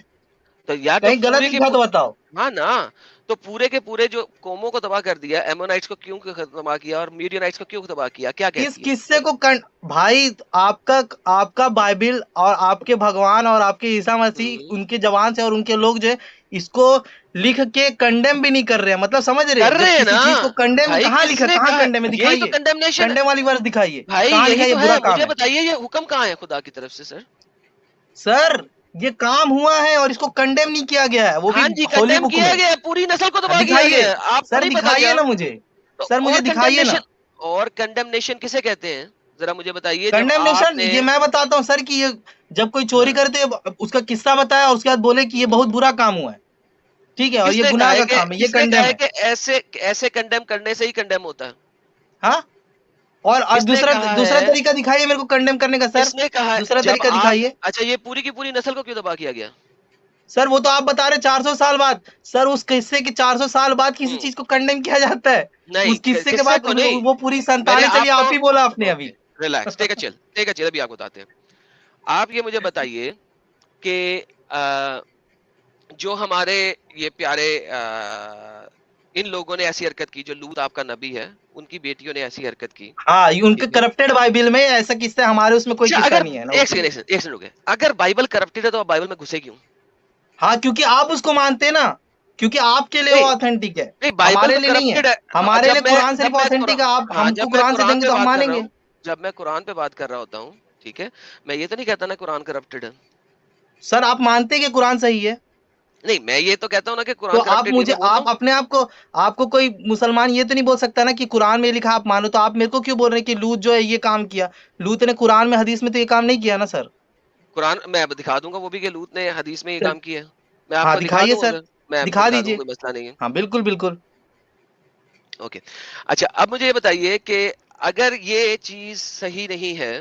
तो यार कहीं गलत लिखा तो बताओ। हाँ ना, तो पूरे के पूरे जो कौमों को तबाह कर दिया, एमोनाइट्स को क्यों तबाह किया और मीडियनाइट्स को क्यों तबाह किया? क्या कहती है? किस किस्से को भाई आपका बाइबल और आपके भगवान और आपके ईसा मसीह उनके जवान से और उनके लोग जो इसको लिख के कंडेम भी नहीं कर रहे हैं, मतलब समझ रहे हैं ना चीज को कंडेम कहाँ लिखा, कहाँ कंडेम में दिखाइए, तो कंडेम वाली वर्ड दिखाइए भाई, यही तो है। मुझे बताइए ये हुक्म कहाँ है खुदा की तरफ से? सर ये काम हुआ है और इसको कंडेम नहीं किया गया है, वो भी होली बुक किया गया है, पूरी नस्ल को तबाह किया गया है। आप सर दिखाइए ना मुझे, सर मुझे दिखाइए ना। और कंडेमनेशन किसे कहते हैं जरा मुझे बताइए। कंडेमनेशन ये मैं बताता हूँ सर कि ये जब कोई चोरी करते उसका किस्सा बताया और उसके बाद बोले कि ये बहुत बुरा काम हुआ है, ठीक है, और ये गुनाह का काम है, ये कंडेम है। ऐसे कंडेम करने से ही कंडेम होता है। हाँ और किसने दूसरा कहा दूसरा है? तरीका दिखाइए मेरे को कंडेम करने का सर, किसने कहा है? दूसरा जब तरीका आप दिखाइए। अच्छा, ये पूरी की पूरी नस्ल को क्यों तबाह किया गया? सर वो तो आप बता रहे 400 साल बाद, सर उस किस्से के 400 साल बाद किसी चीज को कंडेम किया जाता है, नहीं, उस किस्से के किस्से बाद को नहीं, वो पूरी मैंने संतानें चली, आप आपको ही बोला आपने अभी। रिलैक्स, टेक अ चिल, अभी आपको बताते हैं। आप ये मुझे बताइए कि जो हमारे ये प्यारे इन लोगों ने ऐसी हरकत की, जो लूत आपका नबी है, उनकी बेटियों ने ऐसी हरकत की। हाँ, उनके करप्टेड बाइबल में ऐसा किस्सा, हमारे उसमें कोई किस्सा अगर नहीं है ना। एक सेकंड रुके, अगर बाइबल करप्टेड है तो आप बाइबल में घुसे क्यों? हाँ, क्योंकि आप उसको मानते हैं ना, क्योंकि आपके लिए वो ऑथेंटिक है, नहीं, बाइबल हमारे तो लिए नहीं है। करप्टेड है। हमारे लिए कुरान जब सिर्फ मैं ऑथेंटिक है, आप हाँ, हमको जब मैं कुरान से कुरान देंगे पे तो हम बात कर रहा मानेंगे। हूँ, जब मैं कुरान पे बात कर रहा होता हूँ, ठीक है, मैं ये तो नहीं कहता ना कुरान करप्टेड है। सर आप मानते हैं कि कुरान सही है? नहीं, मैं ये तो कहता हूँ ना कि तो कुरान आप करप्टेड नहीं, मुझे, मैं बोलता आप अपने आप को, आपको कोई मुसलमान ये तो नहीं बोल सकता ना कि कुरान में लिखा आप मानो, तो आप मेरे को क्यों बोल रहे हैं कि लूत जो है ये काम किया? लूत ने कुरान में, हदीस में तो ये काम नहीं किया ना सर। कुरान मैं अब दिखा दूंगा वो भी कि लूत ने हदीस में ये सर, काम किया है। मैं हाँ आपको दिखा दिखाइए दूं, सर, अगर मैं आपको दिखा दिखा दूं, दीजिए। कोई मसला नहीं है। हाँ बिल्कुल बिल्कुल। ओके, अच्छा अब मुझे ये बताइए कि अगर ये चीज सही नहीं है,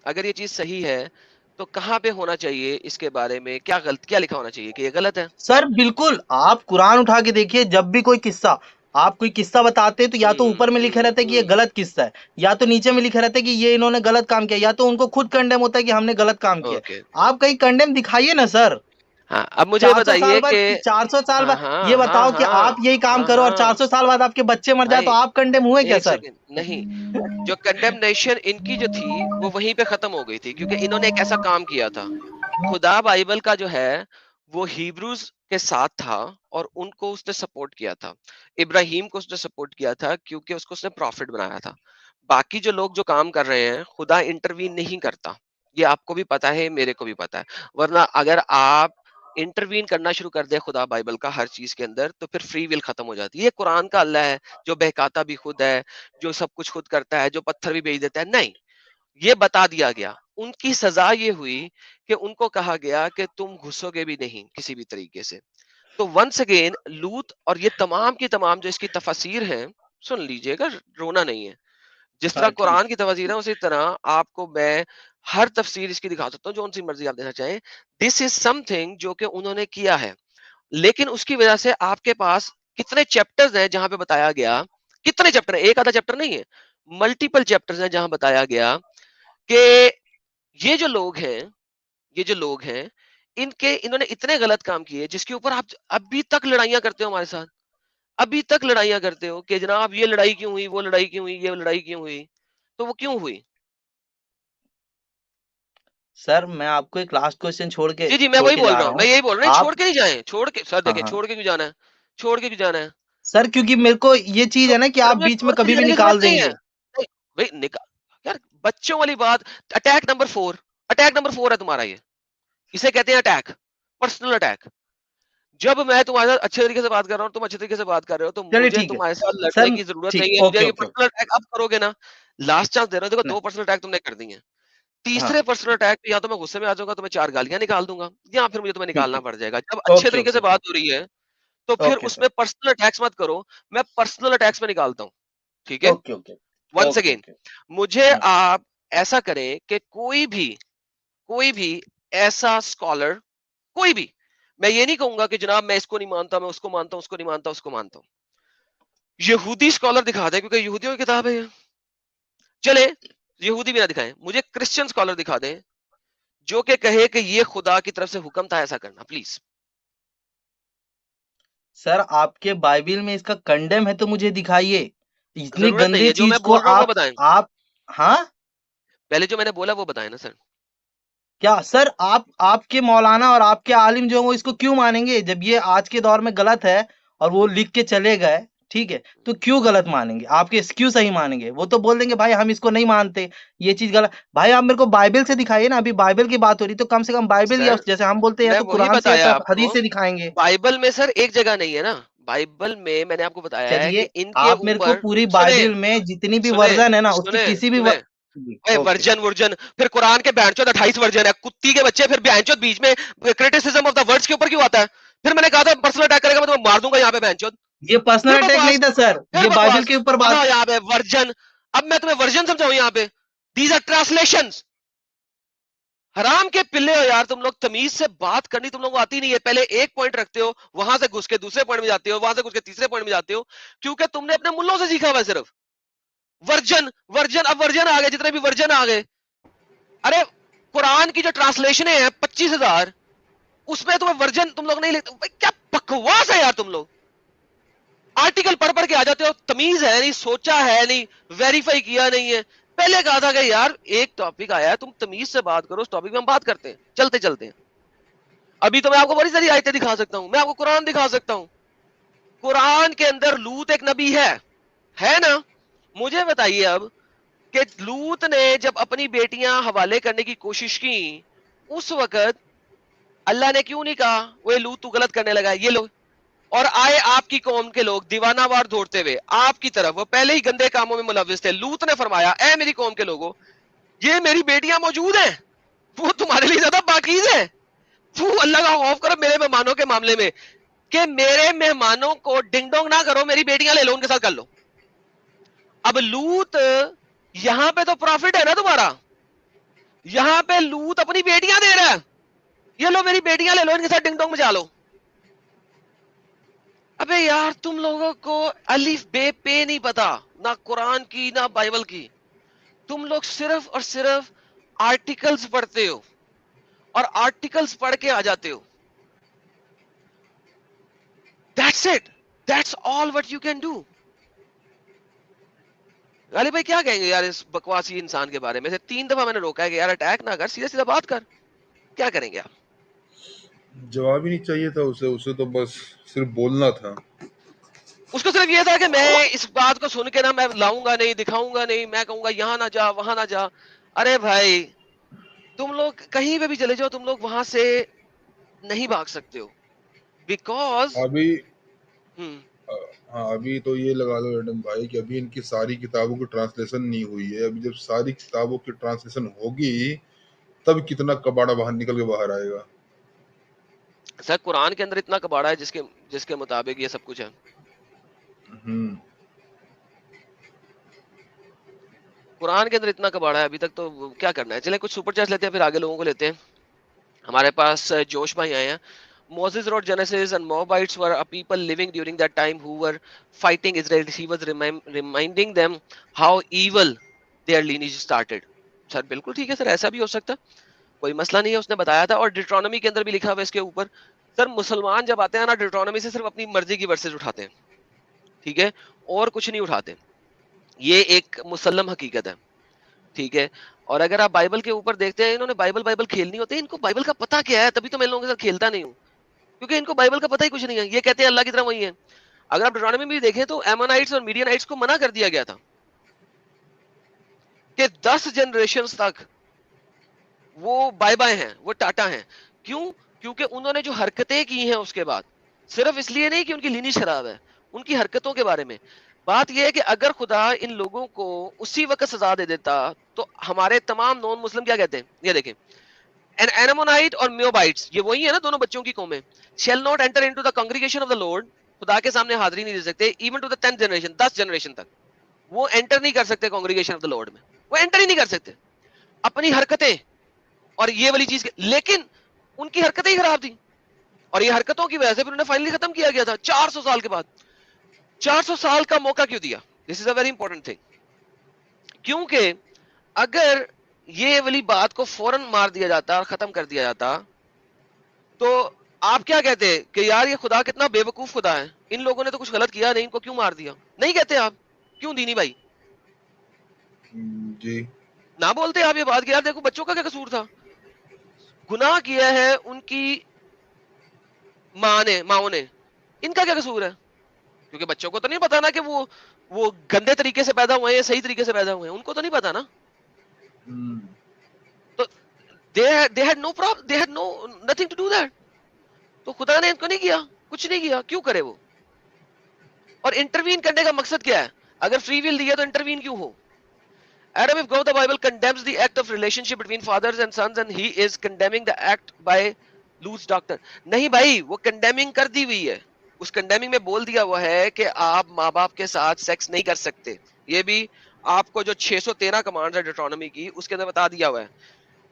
अगर ये चीज सही है, तो कहाँ पे होना चाहिए इसके बारे में, क्या लिखा होना चाहिए कि ये गलत है? सर बिल्कुल, आप कुरान उठा के देखिए, जब भी कोई किस्सा, आप कोई किस्सा बताते हैं तो या तो ऊपर में लिखे रहता है कि ये गलत किस्सा है, या तो नीचे में लिखे रहता है कि ये इन्होंने गलत काम किया, या तो उनको खुद कंडेम होता है कि हमने गलत काम किया। ओके, आप कहीं कंडेम दिखाइए ना सर। हाँ, अब मुझे 400 साल बताइए बाद, कि 400 साल हाँ बाद हाँ ये हाँ बताओ कि हाँ आप यही काम हाँ करो और हाँ 400 साल बाद आपके बच्चे मर जाए तो भाई, आप कंडेम हुए क्या एक सर? सेकंड, नहीं, जो कंडेमनेशन इनकी जो थी वो वहीं पे खत्म हो गई थी, क्योंकि इन्होंने एक ऐसा काम किया था। खुदा बाइबल का जो है वो हिब्रूज के साथ था और उनको उसने सपोर्ट किया था। इब्राहिम को उसने सपोर्ट किया था क्योंकि उसको उसने प्रॉफिट बनाया था। बाकी जो लोग जो काम कर रहे हैं, खुदा इंटरवीन नहीं करता, ये आपको भी पता है, मेरे को भी पता है। वरना अगर आप इंटरवीन करना शुरू कर दे खुदा बाइबल का हर चीज के अंदर, तो फिर फ्री विल खत्म हो जाती है। ये कुरान का अल्लाह है जो बहकाता भी खुद है, जो सब कुछ खुद करता है, जो पत्थर भी भेज देता है? नहीं, ये बता दिया गया। उनकी सजा ये हुई कि उनको कहा गया कि तुम घुसोगे भी नहीं किसी भी तरीके से। तो वंस अगेन लूत और ये तमाम की तमाम जो इसकी तफसीर हैं, सुन लीजिएगा, रोना नहीं है। जिस तरह हाँ ठीक कुरान है। की तफसीर है, उसी तरह आपको मैं हर तफसीर इसकी दिखा सकता हूँ, जो सी मर्जी आप देखना चाहें। दिस इज समथिंग जो कि उन्होंने किया है, लेकिन उसकी वजह से आपके पास कितने चैप्टर्स हैं जहां पे बताया गया, कितने चैप्टर है, एक आधा चैप्टर नहीं है, मल्टीपल चैप्टर्स हैं जहां बताया गया कि ये जो लोग हैं, ये जो लोग हैं, इन्होंने इतने गलत काम किए जिसके ऊपर आप अभी तक लड़ाइयां करते हो हमारे साथ, अभी तक लड़ाइयां करते हो कि जनाब ये लड़ाई क्यों हुई, वो लड़ाई क्यों हुई, ये लड़ाई क्यों हुई। तो वो क्यों हुई? सर मैं आपको एक लास्ट क्वेश्चन जी जी, मैं छोड़ वही के बोल जा रहा रहा हूँ, मैं हूँ। यही बोल रहा हूँ, आप, छोड़ के नहीं जाए, छोड़ के सर हाँ देखिए, हाँ छोड़ के क्यों जाना है, छोड़ के क्यों जाना है? सर, क्योंकि मेरे को ये चीज है ना कि अरे आप मुझे बीच में छोड़ के कभी भी जाने की जरूरत निकाल नहीं है। देंगे। नहीं, भाई निकाल, यार बच्चों वाली बात। अटैक नंबर 4, अटैक नंबर 4 है तुम्हारा ये, इसे कहते हैं अटैक, पर्सनल अटैक। जब मैं तुम्हारे साथ अच्छे तरीके से बात कर रहा हूँ, तुम अच्छे तरीके से बात कर रहे हो, तो चलिए मुझे ठीक है तुम्हारे साथ लड़ने सर, की जरूरत ठीक, नहीं है। मुझे ओके ये ओके पर्सनल अटैक अब करोगे ना, लास्ट चांस दे रहा हूँ, देखो नहीं, 2 पर्सनल अटैक तुमने कर दिए हैं। हाँ तीसरे पर्सनल अटैक पे या तो मैं गुस्से में आ जाऊंगा, तो मैं 4 गालियां निकाल दूंगा, या फिर मुझे तुम्हें ठीक निकालना है, पड़ जाएगा। जब अच्छे ओके तरीके से ओके बात हो रही है, तो फिर ओके सर, उसमें पर्सनल अटैक्स मत करो। मैं पर्सनल अटैक्स में निकालता हूँ, ठीक है? Okay okay once okay again, okay मुझे हाँ आप ऐसा करें कि कोई भी ऐसा स्कॉलर, कोई भी, मैं ये नहीं कहूंगा कि जनाब मैं इसको नहीं मानता, मैं उसको मानता हूं, उसको नहीं मानता, उसको मानता हूं। यहूदी स्कॉलर दिखा दे, क्योंकि यहूदियों की किताब है ये। चले यहूदी भी ना दिखाएं, मुझे क्रिश्चियन स्कॉलर दिखा दें जो कि कहे कि ये खुदा की तरफ से हुक्म था ऐसा करना, प्लीज। सर, आपके बाइबिल में इसका कंडेम है तो मुझे दिखाइए। इतने जरूरत नहीं गंदे है, जो चीज मैं को बोल रहा हूँ वो आप बताएं। आप हाँ पहले जो मैंने बोला वो बताएं ना सर। क्या सर, आप आपके मौलाना और आपके आलिम जो हैं वो इसको क्यों मानेंगे जब ये आज के दौर में गलत है और वो लिख के चले गए, ठीक है, तो क्यों गलत मानेंगे? आपके क्यों सही मानेंगे? वो तो बोल देंगे भाई हम इसको नहीं मानते, ये चीज गलत। भाई आप मेरे को बाइबल से दिखाइए ना, अभी बाइबल की बात हो रही तो कम से कम बाइबल, या सर जैसे हम बोलते हैं या मैं तो वही कुरान से या बताया तो आपको, हदीस से दिखाएंगे। बाइबल में सर एक जगह नहीं है ना, बाइबल में मैंने आपको बताया है चलिए, कि इनके आप मेरे को ऊपर, पूरी सुने बाइबल में जितनी भी सुने वर्जन है ना उसकी सुने किसी भी सुने, अरे ओके वर्जन वर्जन, फिर कुरान के 28 वर्जन है, कुत्ती के बच्चे, फिर बैंचोद बीच में क्रिटिसिज्म ऑफ द वर्ड्स के ऊपर क्यों आता है? फिर मैंने कहा था पर्सनल अटैक करेगा मैं तुम्हें मार दूंगा यहाँ पे बैंचोद। ये पर्सनल फिर अटैक नहीं बकवास, था सर, फिर ये बाइबल बकवास, के ऊपर बात। कहा यहाँ पे वर्जन, अब मैं तुम्हें वर्जन समझाऊं यहाँ पे, दीज आर ट्रांसलेशंस। हराम के पिल्ले हो यार तुम लोग, तमीज से बात करनी तुम लोगों को आती नहीं है। पहले एक पॉइंट रखते हो, वहां से घुस के दूसरे पॉइंट में जाते हो, वहां से घुस के तीसरे पॉइंट में जाते हो, क्योंकि तुमने अपने मुल्लों से सीखा हुआ है सिर्फ वर्जन वर्जन। अब वर्जन आ गए, जितने भी वर्जन आ गए। अरे कुरान की जो ट्रांसलेशन है 25,000, उसमें तुम्हें वर्जन तुम लोग नहीं लेते। भाई क्या बकवास है यार तुम लोग। आर्टिकल पढ़ पढ़ के आ जाते हो, तमीज है नहीं, सोचा है नहीं, वेरीफाई किया नहीं है। पहले कहा था कि यार एक टॉपिक आया है, तुम तमीज से बात करो, उस टॉपिक में हम बात करते हैं, चलते चलते हैं। अभी तो मैं आपको बड़ी सारी आयतें दिखा सकता हूं, मैं आपको कुरान दिखा सकता हूं। कुरान के अंदर लूत एक नबी है ना? मुझे बताइए अब कि लूत ने जब अपनी बेटियां हवाले करने की कोशिश की, उस वक्त अल्लाह ने क्यों नहीं कहा वो लूत तू गलत करने लगा? ये लोग और आए आपकी कौम के लोग दीवानावार दौड़ते हुए आपकी तरफ, वो पहले ही गंदे कामों में मुलव्विस थे। लूत ने फरमाया, ऐ मेरी कौम के लोगों, ये मेरी बेटियां मौजूद हैं, वो तुम्हारे लिए ज्यादा पाकीज़ है। तू अल्लाह का खौफ करो मेरे मेहमानों के मामले में, कि मेरे मेहमानों को डिंग डोंग ना करो, मेरी बेटियां ले लो, उनके साथ कर लो। अब लूत यहां पे तो प्रॉफिट है ना तुम्हारा, यहां पे लूत अपनी बेटियां दे रहा है, ये लो मेरी बेटियां ले लो, इनके साथ डिंग डोंग मचा लो। अबे यार तुम लोगों को अलिफ बे पे नहीं पता, ना कुरान की ना बाइबल की। तुम लोग सिर्फ और सिर्फ आर्टिकल्स पढ़ते हो और आर्टिकल्स पढ़ के आ जाते हो। That's it. That's all what you can do. Ghalib भाई क्या कहेंगे यार इस बकवासी इंसान के बारे में? से 3 दफा मैंने रोका है कि यार अटैक ना कर, सीधा सीधा बात कर। क्या करेंगे आप? जवाब ही नहीं चाहिए था उसे तो बस सिर्फ बोलना था। उसको सिर्फ ये था कि मैं इस बात को सुन के ना मैं लाऊंगा नहीं, दिखाऊंगा नहीं, मैं कहूंगा यहाँ ना जा, वहां ना जा। अरे भाई तुम लोग कहीं पे भी चले जाओ, तुम लोग वहां से नहीं भाग सकते हो, बिकॉज अभी हाँ अभी तो ये लगा लो एडम भाई कि अभी इनकी सारी किताबों की ट्रांसलेशन नहीं हुई है। अभी जब सारी किताबों की ट्रांसलेशन होगी तब कितना कबाड़ा बाहर निकल के बाहर आएगा। सर कुरान के अंदर इतना कबाड़ा है जिसके मुताबिक ये सब कुछ है। कुरान के अंदर इतना कबाड़ा है, अभी तक तो क्या करना है। चले कुछ सुपर चैट्स लेते हैं, फिर आगे लोगों को लेते हैं। हमारे पास जोश भाई आए हैं। Moses wrote Genesis and Moabites were a people living during that time who were fighting Israel. He was reminding them how evil their lineage started. Sir बिल्कुल ठीक है सर, ऐसा भी हो सकता, कोई मसला नहीं है, उसने बताया था। और डिट्रोनॉमी के अंदर भी लिखा हुआ है इसके ऊपर। सर मुसलमान जब आते हैं ना डिट्रोनॉमी से सिर्फ अपनी मर्जी की वर्सेस उठाते हैं, ठीक है, और कुछ नहीं उठाते। ये एक मुसल्लम हकीकत है, ठीक है। और अगर आप बाइबल के ऊपर देखते हैं, इन्होंने बाइबल खेलनी होती है, इनको बाइबल का पता क्या है, तभी तो मैं इन लोगों के साथ खेलता नहीं हूँ, क्योंकि इनको बाइबल का पता ही कुछ नहीं है। ये कहते हैं अल्लाह की तरह वही है। अगर आप डिट्रोनॉमी में भी देखें तो एमोनाइट्स और मीडियनाइट्स को मना कर दिया गया था कि 10 जनरेशंस तक वो बाय बाय हैं, वो टाटा हैं। क्यों? क्योंकि उन्होंने जो हरकतें की हैं उसके बाद, सिर्फ इसलिए नहीं कि उनकी लीनिज खराब है, उनकी हरकतों के बारे में। बात यह है कि अगर खुदा इन लोगों को उसी वक्त सजा दे देता तो हमारे तमाम नॉन मुस्लिम क्या कहते हैं, ये देखें, एन एमोनाइट और मोआबाइट्स, ये वही है ना, दोनों बच्चों की कौमें, shall not enter into the congregation of the lord, खुदा के सामने हाजिरी नहीं दे सकते, even to the 10th generation, 10 generation तक वो एंटर नहीं कर सकते कांग्रीगेशन ऑफ द लॉर्ड में, वो एंटर ही नहीं कर सकते। अपनी हरकतें और ये वाली चीज, लेकिन उनकी हरकतें ही खराब थी, और ये हरकतों की वजह से फिर उन्हें फाइनली खत्म किया गया था 400 साल के बाद। 400 साल का मौका क्यों दिया? This is a very important thing. क्योंकि अगर ये वाली बात को फौरन मार दिया जाता और खत्म कर दिया जाता तो आप क्या कहते कि यार ये खुदा कितना बेवकूफ खुदा है, इन लोगों ने तो कुछ गलत किया नहीं, इनको क्यों मार दिया? नहीं कहते आप? क्यों दीनी भाई जी ना बोलते आप ये बात कि यार देखो बच्चों का क्या कसूर था, गुनाह किया है उनकी माओ ने, इनका क्या कसूर है? क्योंकि बच्चों को तो नहीं पता ना कि वो गंदे तरीके से पैदा हुए हैं, सही तरीके से पैदा हुए हैं, उनको तो नहीं पता ना। तो they had no problem, they had nothing to do that। तो खुदा ने इनको नहीं किया, कुछ नहीं किया, क्यों करे वो? और इंटरवीन करने का मकसद क्या है? अगर फ्री विल दिया तो इंटरवीन क्यों हो? Adam, if God the Bible condemns the act of relationship between fathers and sons and he is condemning the act by loose doctrine। नहीं भाई, वो कंडेमिंग कर दी हुई है, उस कंडेमिंग में बोल दिया हुआ है कि आप माँ बाप के साथ सेक्स नहीं कर सकते, ये भी आपको जो 613 कमांड्स है डिट्रोनॉमी की, उसके अंदर बता दिया हुआ है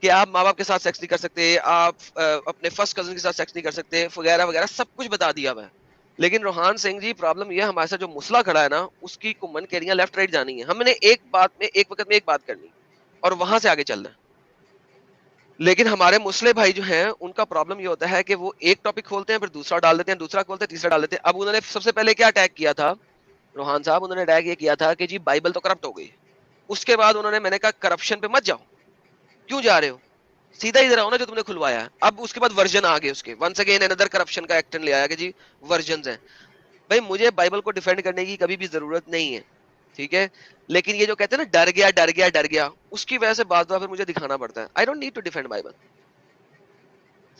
कि आप माँ बाप के साथ सेक्स नहीं कर सकते, आप अपने फर्स्ट कजन के साथ सेक्स नहीं कर सकते, वगैरह वगैरह सब कुछ बता दिया हुआ है। लेकिन रोहान सिंह जी, प्रॉब्लम ये हमारे साथ जो मुसला खड़ा है ना, उसकी कुमन केरियां लेफ्ट राइट जानी है। हमने एक बात में एक वक्त में एक बात करनी और वहां से आगे चलना है। लेकिन हमारे मुस्लिम भाई जो हैं, उनका प्रॉब्लम ये होता है कि वो एक टॉपिक खोलते हैं, फिर दूसरा डाल देते हैं, दूसरा खोलते हैं, तीसरा डाल देते हैं। अब उन्होंने सबसे पहले क्या अटैक किया था रोहान साहब, उन्होंने अटैक ये किया था कि जी बाइबल तो करप्ट हो गई। उसके बाद उन्होंने, मैंने कहा करप्शन पे मत जाओ, क्यों जा रहे हो, सीधा इधर आओ ना जो तुमने खुलवाया है। अब उसके बाद वर्जन आ गए उसके, वंस अगेन अनदर करप्शन का एक्ट ले आया कि जी वर्जन्स हैं। भाई मुझे बाइबल को डिफेंड करने की कभी भी जरूरत नहीं है, ठीक है, लेकिन ये जो कहते हैं ना डर गया डर गया डर गया, उसकी वजह से बात बात फिर मुझे दिखाना पड़ता है। I don't need to defend Bible.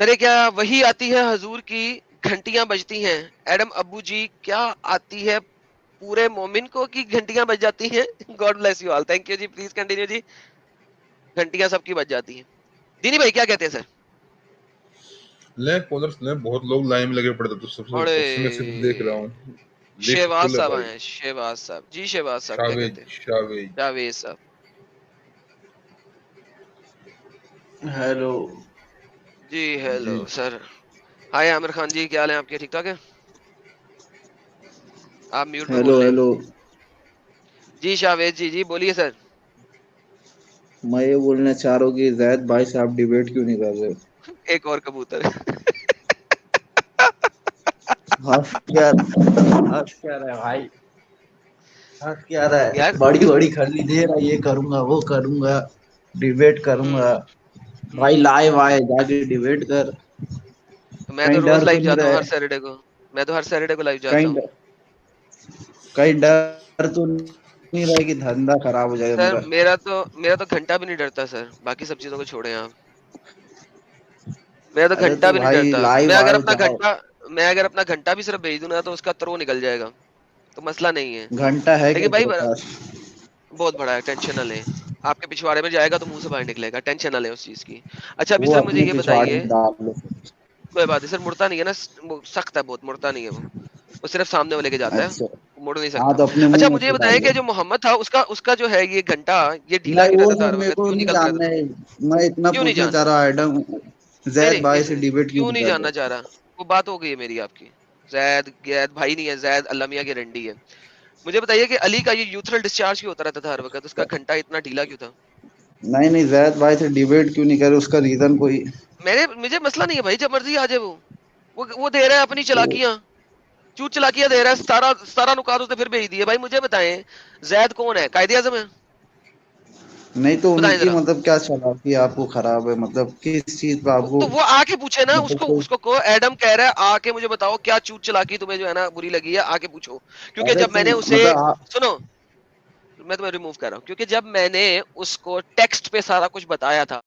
Sir ये क्या वही आती है हजूर की, घंटियां बजती हैं। एडम अब्बू जी, क्या आती है पूरे मोमिन को की घंटियां बज जाती हैं? God bless you all, thank you जी, प्लीज कंटिन्यू जी। घंटियां सबकी बज जाती हैं। दीनी भाई क्या कहते हैं सर? ले कॉलर्स ले, बहुत लोग लाइन में लगे पड़े थे, तो सबसे उसमें से देख रहा हूँ। शहबाज साहब आए, शहबाज साहब जी, शहबाज साहब क्या कहते हैं? शावेज साहब। हेलो जी हेलो सर। हाय आमिर खान जी, क्या हाल है आपके? ठीक ठाक है? आप म्यूट पे बोल रहे हैं। जी शावेज जी, जी बोलिए सर। मैं ये बोलना चाह रहा हूँ कि जैद भाई से आप डिबेट क्यों नहीं कर रहे? एक और कबूतर। हंस क्या रहा है भाई, हंस क्या रहा है? बड़ी बड़ी खड़ी दे रहा, ये करूंगा वो करूंगा, डिबेट करूंगा। भाई लाइव आए, जाके डिबेट कर। मैं तो रोज लाइव जाता हूँ, हर सैटरडे को। मैं तो हर सैटरडे को लाइव जाता हूँ। कहीं डर तो नहीं रहा कि धंधा खराब हो जाएगा सर? मेरा तो घंटा भी नहीं डरता सर, बाकी सब चीजों को छोड़े आप। मेरा तो घंटा भी नहीं डरता। मैं अगर अपना घंटा भी सिर्फ भेज दूं ना, तो उसका थ्रो निकल जाएगा, तो मसला नहीं है। घंटा है लेकिन भाई बहुत बड़ा है, टेंशन ना लें। आपके पिछवाड़े में जाएगा तो मुंह से बाहर निकलेगा, टेंशन ना लें उस चीज की। अच्छा अभी सर मुझे ये बताइए, कोई बात नहीं सर, मुड़ता नहीं है ना, सख्त है बहुत, मुड़ता नहीं है वो सिर्फ सामने वाले के जाता है, मुड़ नहीं सकता। अच्छा मुझे ये बताइए कि जो मोहम्मद था, उसका जो है ये घंटा, ये ढीला क्यों रहता था? क्यों निकल रहा था? मैं इतना पूछना चाह रहा एडम, जैद भाई से डिबेट क्यों नहीं जानना चाह रहा? वो बात हो गई है मेरी आपकी। जैद भाई नहीं है, जैद अल्लाह मियां की रंडी है। मुझे बताइए कि अली का ये यूथरल डिस्चार्ज क्यों होता रहता था हर वक्त? उसका घंटा इतना ढीला क्यों था? नहीं जैद भाई से डिबेट क्यों नहीं करे, उसका रीजन कोई? मुझे मसला नहीं है भाई, जब मर्जी आ जाए वो दे रहा है अपनी चलाकियां, चूत चलाकियां दे रहा है, सारा नुकात उसने फिर भेज दिए। भाई मुझे बताएं जैद कौन है? कायदे आज़म है? नहीं तो उनकी मतलब क्या चालाकी आपको खराब है, मतलब किस चीज पे आपको? तो वो आके पूछे ना, उसको को एडम कह रहा है आके मुझे बताओ क्या चूत चलाकी तुम्हें जो है ना बुरी लगी है, आके पूछो। क्योंकि जब मैंने उसे सुनो, मैं तुम्हें रिमूव कर रहा हूँ, क्योंकि जब मैंने उसको टेक्स्ट पे सारा कुछ बताया था